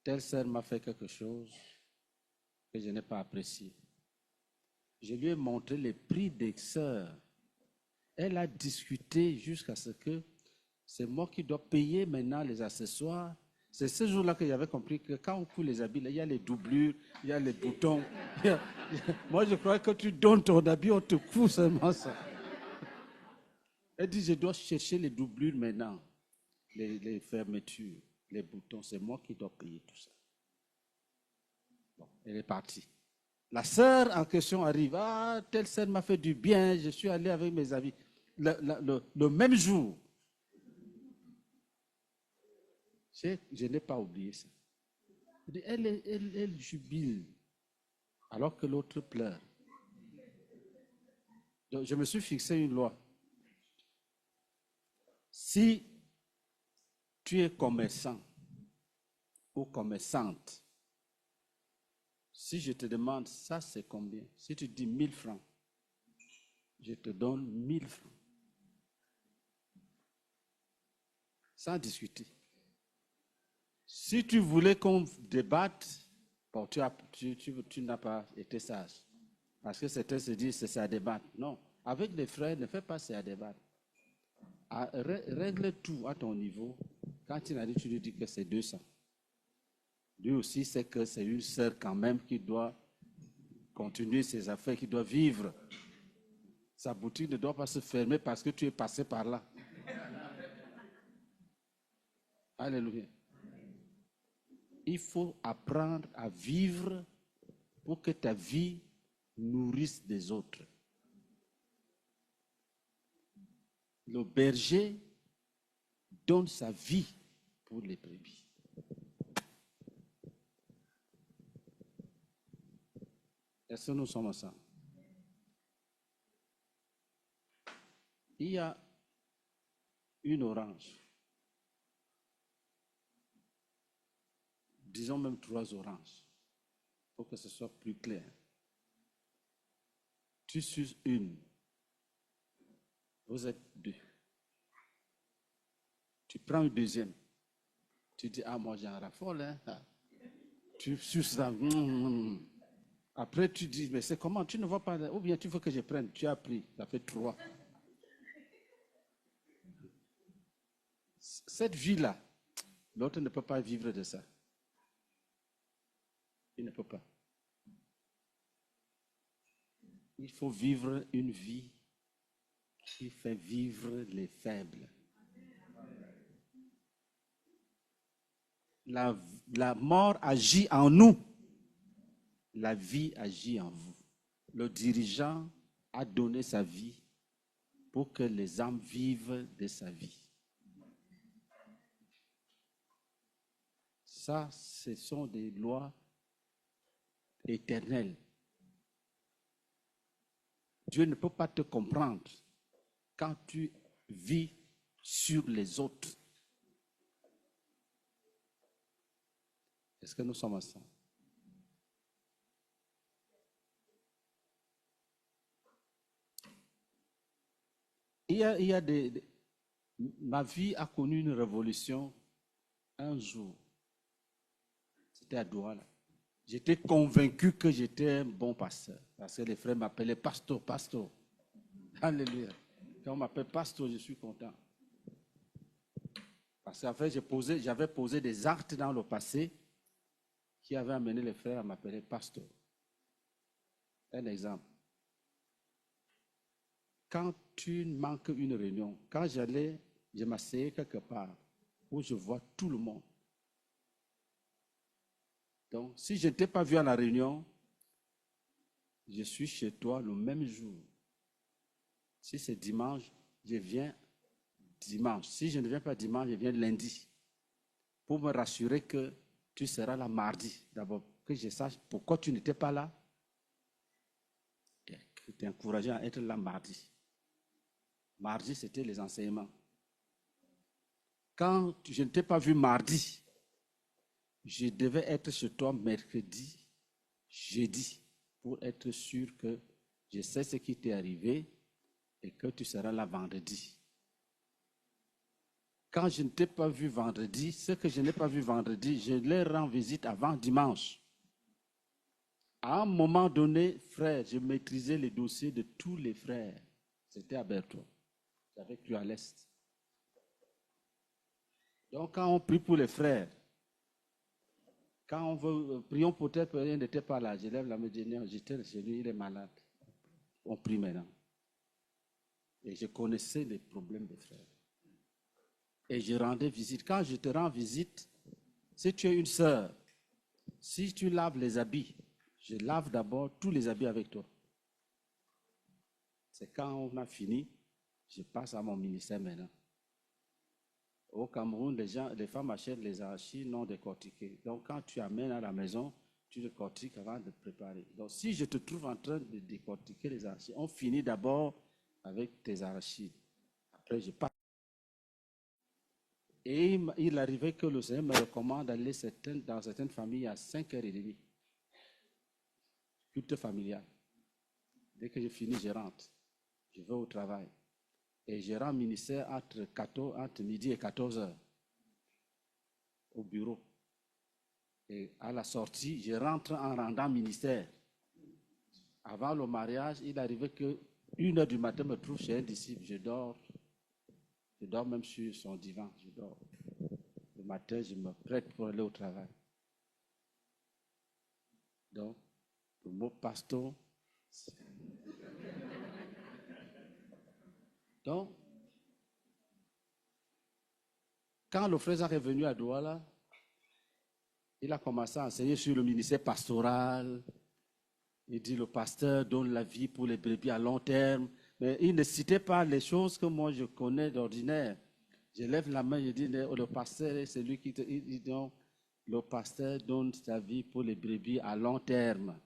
telle sœur m'a fait quelque chose que je n'ai pas apprécié. Je lui ai montré les prix des sœurs. Elle a discuté jusqu'à ce que c'est moi qui dois payer maintenant les accessoires. C'est ce jour-là que j'avais compris que quand on coud les habits, là, il y a les doublures, il y a les boutons. Moi, je crois que tu donnes ton habit, on te coud seulement ça. Elle dit, je dois chercher les doublures maintenant, les fermetures, les boutons. C'est moi qui dois payer tout ça. Bon, elle est partie. La sœur en question arrive. Ah, telle sœur m'a fait du bien, je suis allé avec mes amis. Le même jour, je n'ai pas oublié ça. Elle jubile alors que l'autre pleure. Donc, je me suis fixé une loi. Si tu es commerçant ou commerçante, si je te demande ça c'est combien, si tu dis 1000 francs, je te donne 1000 francs. Sans discuter. Si tu voulais qu'on débatte, bon, tu n'as pas été sage. Parce que certains se disent c'est à débattre. Non, avec les frères, ne fais pas c'est à débattre. Règle tout à ton niveau. Quand il a dit, tu lui dis que c'est 200. Lui aussi sait que c'est une sœur quand même qui doit continuer ses affaires, qui doit vivre. Sa boutique ne doit pas se fermer parce que tu es passé par là. Alléluia. Il faut apprendre à vivre pour que ta vie nourrisse des autres. Le berger donne sa vie pour les brebis. Est-ce que nous sommes ensemble? Il y a une orange. Disons même 3 oranges, pour que ce soit plus clair. Tu suces une. Vous êtes 2. Tu prends une deuxième. Tu dis, ah, moi j'en raffole. Hein? Tu suces ça. Après, tu dis, mais c'est comment? Tu ne vois pas. Ou bien tu veux que je prenne. Tu as pris. Ça fait 3. Cette vie-là, l'autre ne peut pas vivre de ça. Il ne peut pas. Il faut vivre une vie qui fait vivre les faibles. La mort agit en nous. La vie agit en vous. Le dirigeant a donné sa vie pour que les âmes vivent de sa vie. Ça, ce sont des lois éternelles. Dieu ne peut pas te comprendre quand tu vis sur les autres. Est-ce que nous sommes ensemble? Ma vie a connu une révolution un jour. C'était à Douala. J'étais convaincu que j'étais un bon pasteur. Parce que les frères m'appelaient pasteur, pasteur. Alléluia. Quand on m'appelle pasteur, je suis content. Parce qu'en fait, j'avais posé des actes dans le passé qui avaient amené les frères à m'appeler pasteur. Un exemple. Quand tu manques une réunion, quand je m'asseyais quelque part où je vois tout le monde. Donc, si je ne t'ai pas vu à la réunion, je suis chez toi le même jour. Si c'est dimanche, je viens dimanche. Si je ne viens pas dimanche, je viens lundi. Pour me rassurer que tu seras là mardi. D'abord, que je sache pourquoi tu n'étais pas là. Et que tu es encouragé à être là mardi. Mardi, c'était les enseignements. Quand je ne t'ai pas vu mardi, je devais être chez toi mercredi, jeudi, pour être sûr que je sais ce qui t'est arrivé et que tu seras là vendredi. Quand je ne t'ai pas vu vendredi, ce que je n'ai pas vu vendredi, je leur rends visite avant dimanche. À un moment donné, frère, je maîtrisais les dossiers de tous les frères. C'était à Berthaud. J'avais cru à l'Est. Donc, quand on prie pour les frères, quand on veut, prions pour tel, il n'était pas là. Je lève la main, je dis, j'étais chez lui, il est malade. On prie maintenant. Et je connaissais les problèmes des frères. Et je rendais visite. Quand je te rends visite, si tu es une sœur, si tu laves les habits, je lave d'abord tous les habits avec toi. C'est quand on a fini, je passe à mon ministère maintenant. Au Cameroun, les femmes achètent les arachis non décortiqués. Donc, quand tu amènes à la maison, tu décortiques avant de préparer. Donc, si je te trouve en train de décortiquer les arachis, on finit d'abord avec tes arachis. Après, je passe. Et il arrivait que le Seigneur me recommande d'aller dans certaines familles à 5h30. Culte familial. Dès que je finis, je rentre. Je vais au travail. Et je rends ministère entre midi et 14h au bureau. Et à la sortie, je rentre en rendant ministère. Avant le mariage, il arrivait que 1h du matin, me trouve chez un disciple. Je dors même sur son divan. Je dors. Le matin, je me prête pour aller au travail. Donc, le mot pasteur. Donc, quand le frère est revenu à Douala, il a commencé à enseigner sur le ministère pastoral. Il dit le pasteur donne la vie pour les brebis à long terme. Mais il ne citait pas les choses que moi je connais d'ordinaire. Je lève la main, je dis le pasteur, c'est lui qui dit donc, le pasteur donne sa vie pour les brebis à long terme.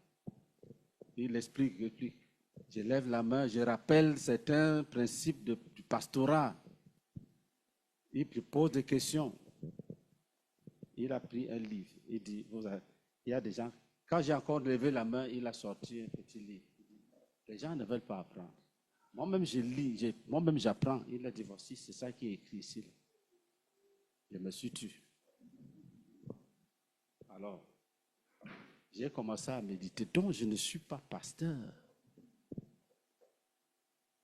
Il explique. Je lève la main, je rappelle certains principes du pastorat. Il pose des questions. Il a pris un livre. Il dit, il y a des gens, quand j'ai encore levé la main, il a sorti un petit livre. Les gens ne veulent pas apprendre. Moi-même, je lis, moi-même, j'apprends. Il a dit, voici, c'est ça qui est écrit ici. Je me suis tué. Alors, j'ai commencé à méditer. Donc, je ne suis pas pasteur.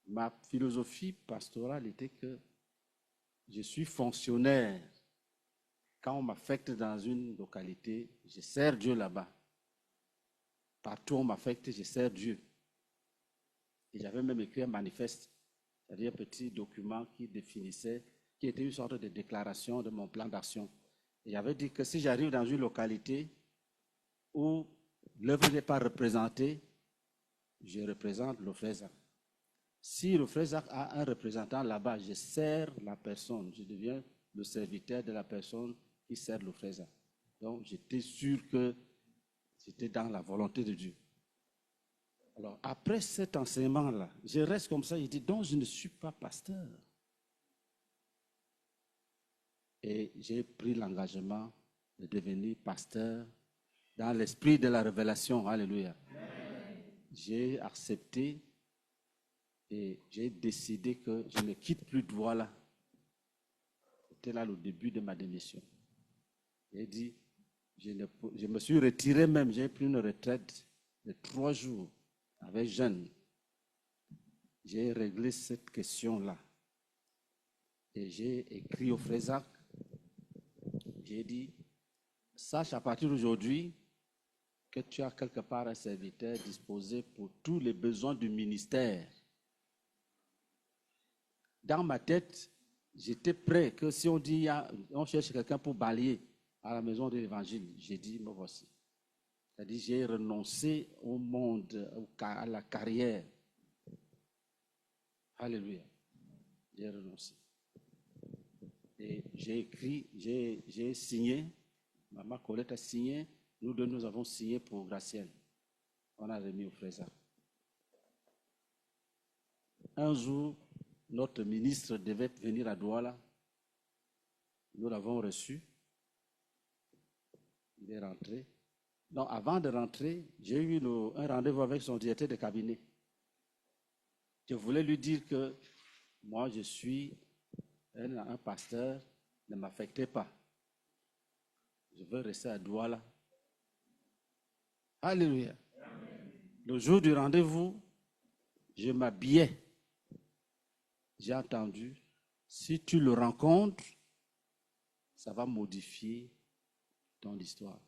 Ma philosophie pastorale était que je suis fonctionnaire. Quand on m'affecte dans une localité, je sers Dieu là-bas. Partout où on m'affecte, je sers Dieu. Et j'avais même écrit un manifeste, c'est-à-dire un petit document qui définissait, qui était une sorte de déclaration de mon plan d'action. Et j'avais dit que si j'arrive dans une localité où l'œuvre n'est pas représentée, je représente l'Ofreza. Si l'Ofreza a un représentant là-bas, je sers la personne, je deviens le serviteur de la personne qui sert l'Ofreza. Donc j'étais sûr que c'était dans la volonté de Dieu. Alors, après cet enseignement-là, je reste comme ça, je dis, donc je ne suis pas pasteur. Et j'ai pris l'engagement de devenir pasteur dans l'esprit de la révélation. Alléluia. J'ai accepté et j'ai décidé que je ne quitte plus Douala. C'était là le début de ma démission. J'ai dit, je me suis retiré même, j'ai pris une retraite de 3 jours avec jeunes. J'ai réglé cette question-là. Et j'ai écrit au Frésac. J'ai dit, sache à partir d'aujourd'hui que tu as quelque part un serviteur disposé pour tous les besoins du ministère. Dans ma tête, j'étais prêt que si on dit, on cherche quelqu'un pour balayer à la maison de l'évangile, j'ai dit, me voici. C'est-à-dire, j'ai renoncé au monde, à la carrière. Alléluia. J'ai renoncé. Et j'ai écrit, j'ai signé, Maman Colette a signé, nous deux, nous avons signé pour Gracielle. On a remis au Frésac. Un jour, notre ministre devait venir à Douala. Nous l'avons reçu. Il est rentré. Donc, avant de rentrer, j'ai eu un rendez-vous avec son directeur de cabinet. Je voulais lui dire que moi, je suis un pasteur, ne m'affectez pas. Je veux rester à Douala. Alléluia. Le jour du rendez-vous, je m'habillais. J'ai entendu, si tu le rencontres, ça va modifier ton histoire.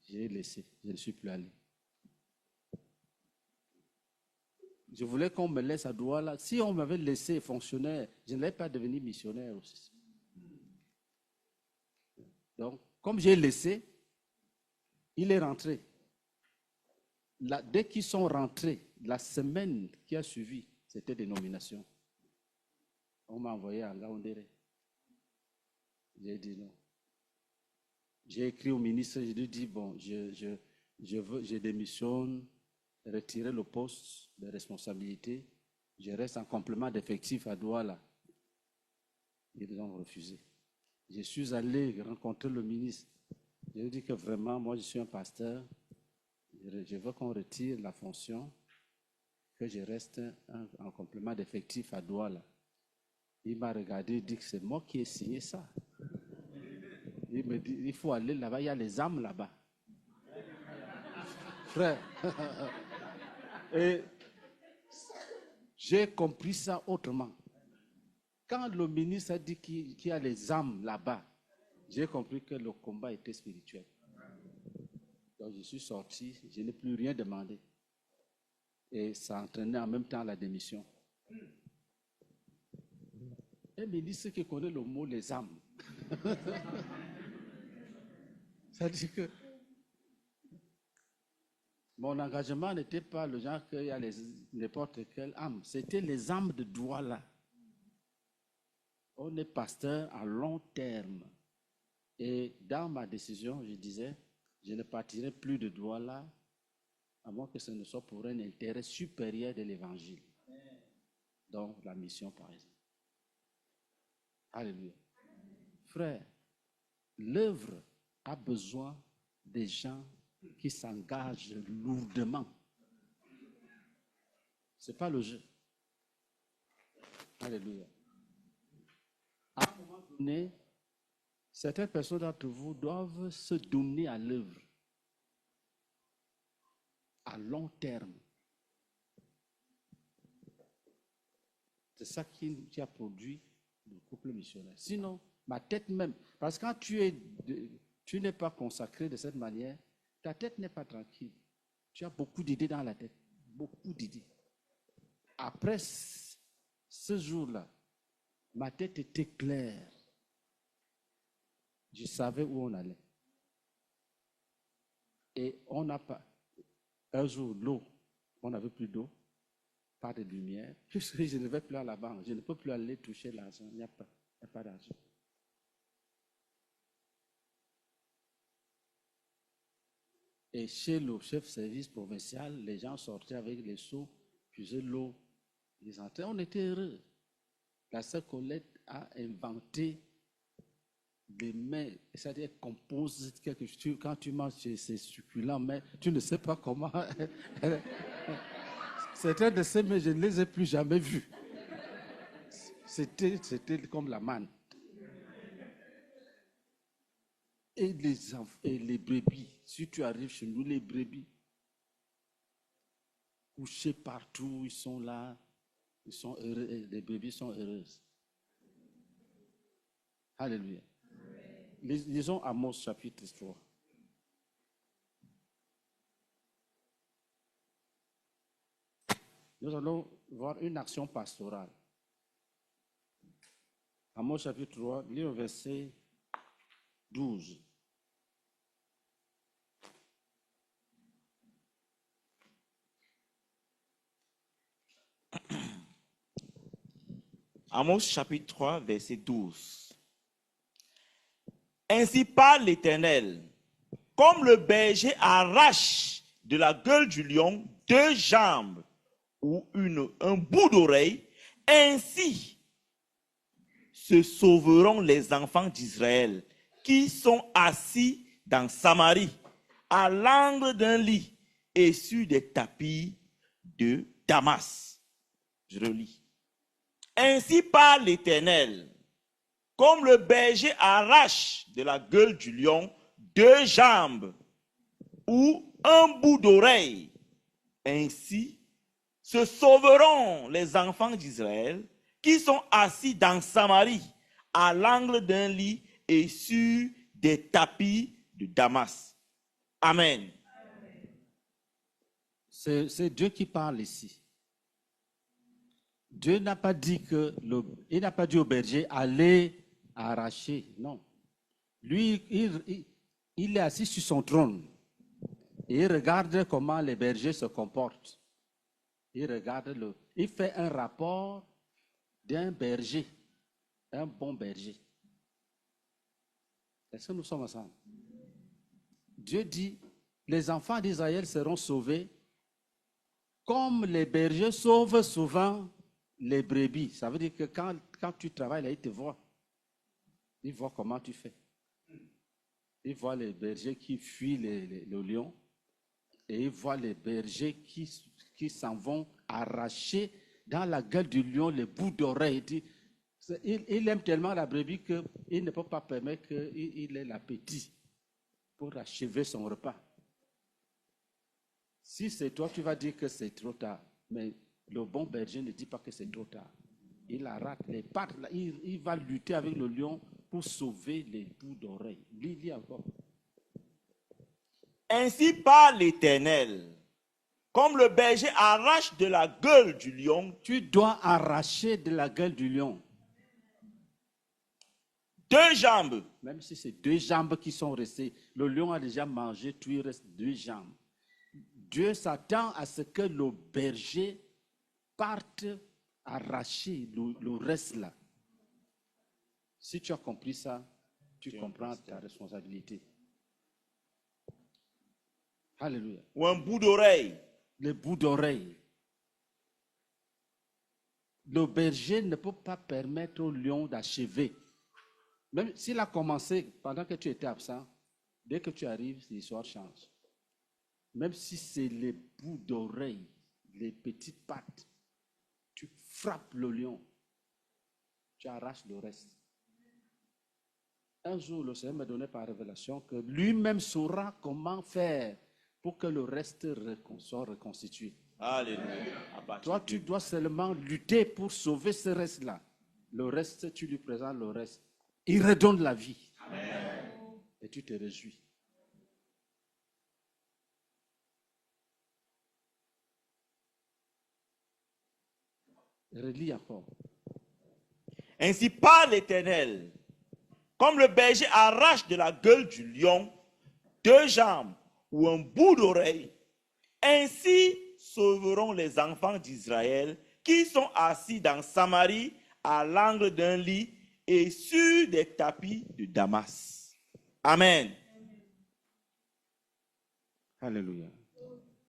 J'ai laissé, je ne suis plus allé. Je voulais qu'on me laisse à Douala. Si on m'avait laissé fonctionnaire, je n'allais pas devenir missionnaire aussi. Donc, comme j'ai laissé, il est rentré. Dès qu'ils sont rentrés, la semaine qui a suivi, c'était des nominations. On m'a envoyé à Ngaoundéré. J'ai dit non. J'ai écrit au ministre, je lui ai dit, bon, je démissionne, retirer le poste de responsabilité, je reste en complément d'effectif à Douala. Ils ont refusé. Je suis allé rencontrer le ministre. Je lui ai dit que vraiment, moi je suis un pasteur, je veux qu'on retire la fonction, que je reste en complément d'effectif à Douala. Il m'a regardé et dit que c'est moi qui ai signé ça. Il me dit, il faut aller là-bas, il y a les âmes là-bas. Frère. Et j'ai compris ça autrement. Quand le ministre a dit qu'il y a les âmes là-bas, j'ai compris que le combat était spirituel. Donc je suis sorti, je n'ai plus rien demandé. Et ça entraînait en même temps la démission. Un ministre qui connaît le mot les âmes. Ça dit que mon engagement n'était pas le genre qu'il y a n'importe quelle âme. C'était les âmes de Douala. On est pasteur à long terme. Et dans ma décision, je disais, je ne partirai plus de Douala à moins que ce ne soit pour un intérêt supérieur de l'évangile. Donc, la mission, par exemple. Alléluia. Frère, l'œuvre a besoin des gens qui s'engagent lourdement. Ce n'est pas le jeu. Alléluia. À un moment donné, certaines personnes d'entre vous doivent se donner à l'œuvre à long terme. C'est ça qui a produit le couple missionnaire. Sinon, ma tête même, parce que quand tu n'es pas consacré de cette manière, ta tête n'est pas tranquille. Tu as beaucoup d'idées dans la tête. Beaucoup d'idées. Après ce jour-là, ma tête était claire. Je savais où on allait. Et on n'a pas. Un jour, l'eau, on n'avait plus d'eau, pas de lumière. Puisque je ne vais plus à la banque, je ne peux plus aller toucher l'argent. Il n'y a pas d'argent. Et chez le chef service provincial, les gens sortaient avec les seaux, puisaient l'eau, ils entraient. On était heureux. La sœur Colette a inventé des mets, c'est-à-dire qu'elle compose quelque chose. Quand tu manges, c'est succulent, mais tu ne sais pas comment. Certains de ces mets, je ne les ai plus jamais vus. C'était comme la manne. Et les brebis, si tu arrives chez nous, les brebis, couchés partout, ils sont là, ils sont heureux, et les brebis sont heureuses. Alléluia. Lisons Amos chapitre 3. Nous allons voir une action pastorale. Amos chapitre 3, lis au verset 12. Amos chapitre 3, verset 12. Ainsi parle l'Éternel, comme le berger arrache de la gueule du lion 2 jambes ou un bout d'oreille, ainsi se sauveront les enfants d'Israël qui sont assis dans Samarie, à l'angle d'un lit et sur des tapis de Damas. Je relis. Ainsi parle l'Éternel, comme le berger arrache de la gueule du lion 2 jambes ou un bout d'oreille, ainsi se sauveront les enfants d'Israël qui sont assis dans Samarie, à l'angle d'un lit et sur des tapis de Damas. Amen. C'est Dieu qui parle ici. Dieu n'a pas dit il n'a pas dit au berger allez arracher. Non. Lui, il est assis sur son trône et il regarde comment les bergers se comportent. Il fait un rapport d'un berger, un bon berger. Est-ce que nous sommes ensemble? Dieu dit les enfants d'Israël seront sauvés comme les bergers sauvent souvent les brebis. Ça veut dire que quand tu travailles là, ils te voient. Ils voient comment tu fais. Ils voient les bergers qui fuient le lion et ils voient les bergers qui s'en vont arracher dans la gueule du lion les bouts d'oreille. Il aime tellement la brebis qu'il ne peut pas permettre qu'il ait l'appétit pour achever son repas. Si c'est toi, tu vas dire que c'est trop tard. Mais le bon berger ne dit pas que c'est trop tard. Il arrête les pattes. Il va lutter avec le lion pour sauver les bouts d'oreille. Lis encore. Ainsi parle l'Éternel, comme le berger arrache de la gueule du lion. Tu dois arracher de la gueule du lion 2 jambes. Même si c'est 2 jambes qui sont restées. Le lion a déjà mangé, tout il reste 2 jambes. Dieu s'attend à ce que le berger parte arracher le reste là. Si tu as compris ça, tu comprends ta responsabilité. Alléluia. Ou un bout d'oreille. Le bout d'oreille. Le berger ne peut pas permettre au lion d'achever. Même s'il a commencé pendant que tu étais absent, dès que tu arrives, l'histoire change. Même si c'est les bouts d'oreille, les petites pattes, tu frappes le lion, tu arraches le reste. Un jour, le Seigneur m'a donné par révélation que lui-même saura comment faire pour que le reste soit reconstitué. Alléluia. Toi, tu dois seulement lutter pour sauver ce reste-là. Le reste, tu lui présentes le reste. Il redonne la vie. Amen. Et tu te réjouis. Relis encore. Ainsi parle l'Éternel. Comme le berger arrache de la gueule du lion 2 jambes ou un bout d'oreille, ainsi sauveront les enfants d'Israël qui sont assis dans Samarie à l'angle d'un lit et sur des tapis de Damas. Amen. Alléluia.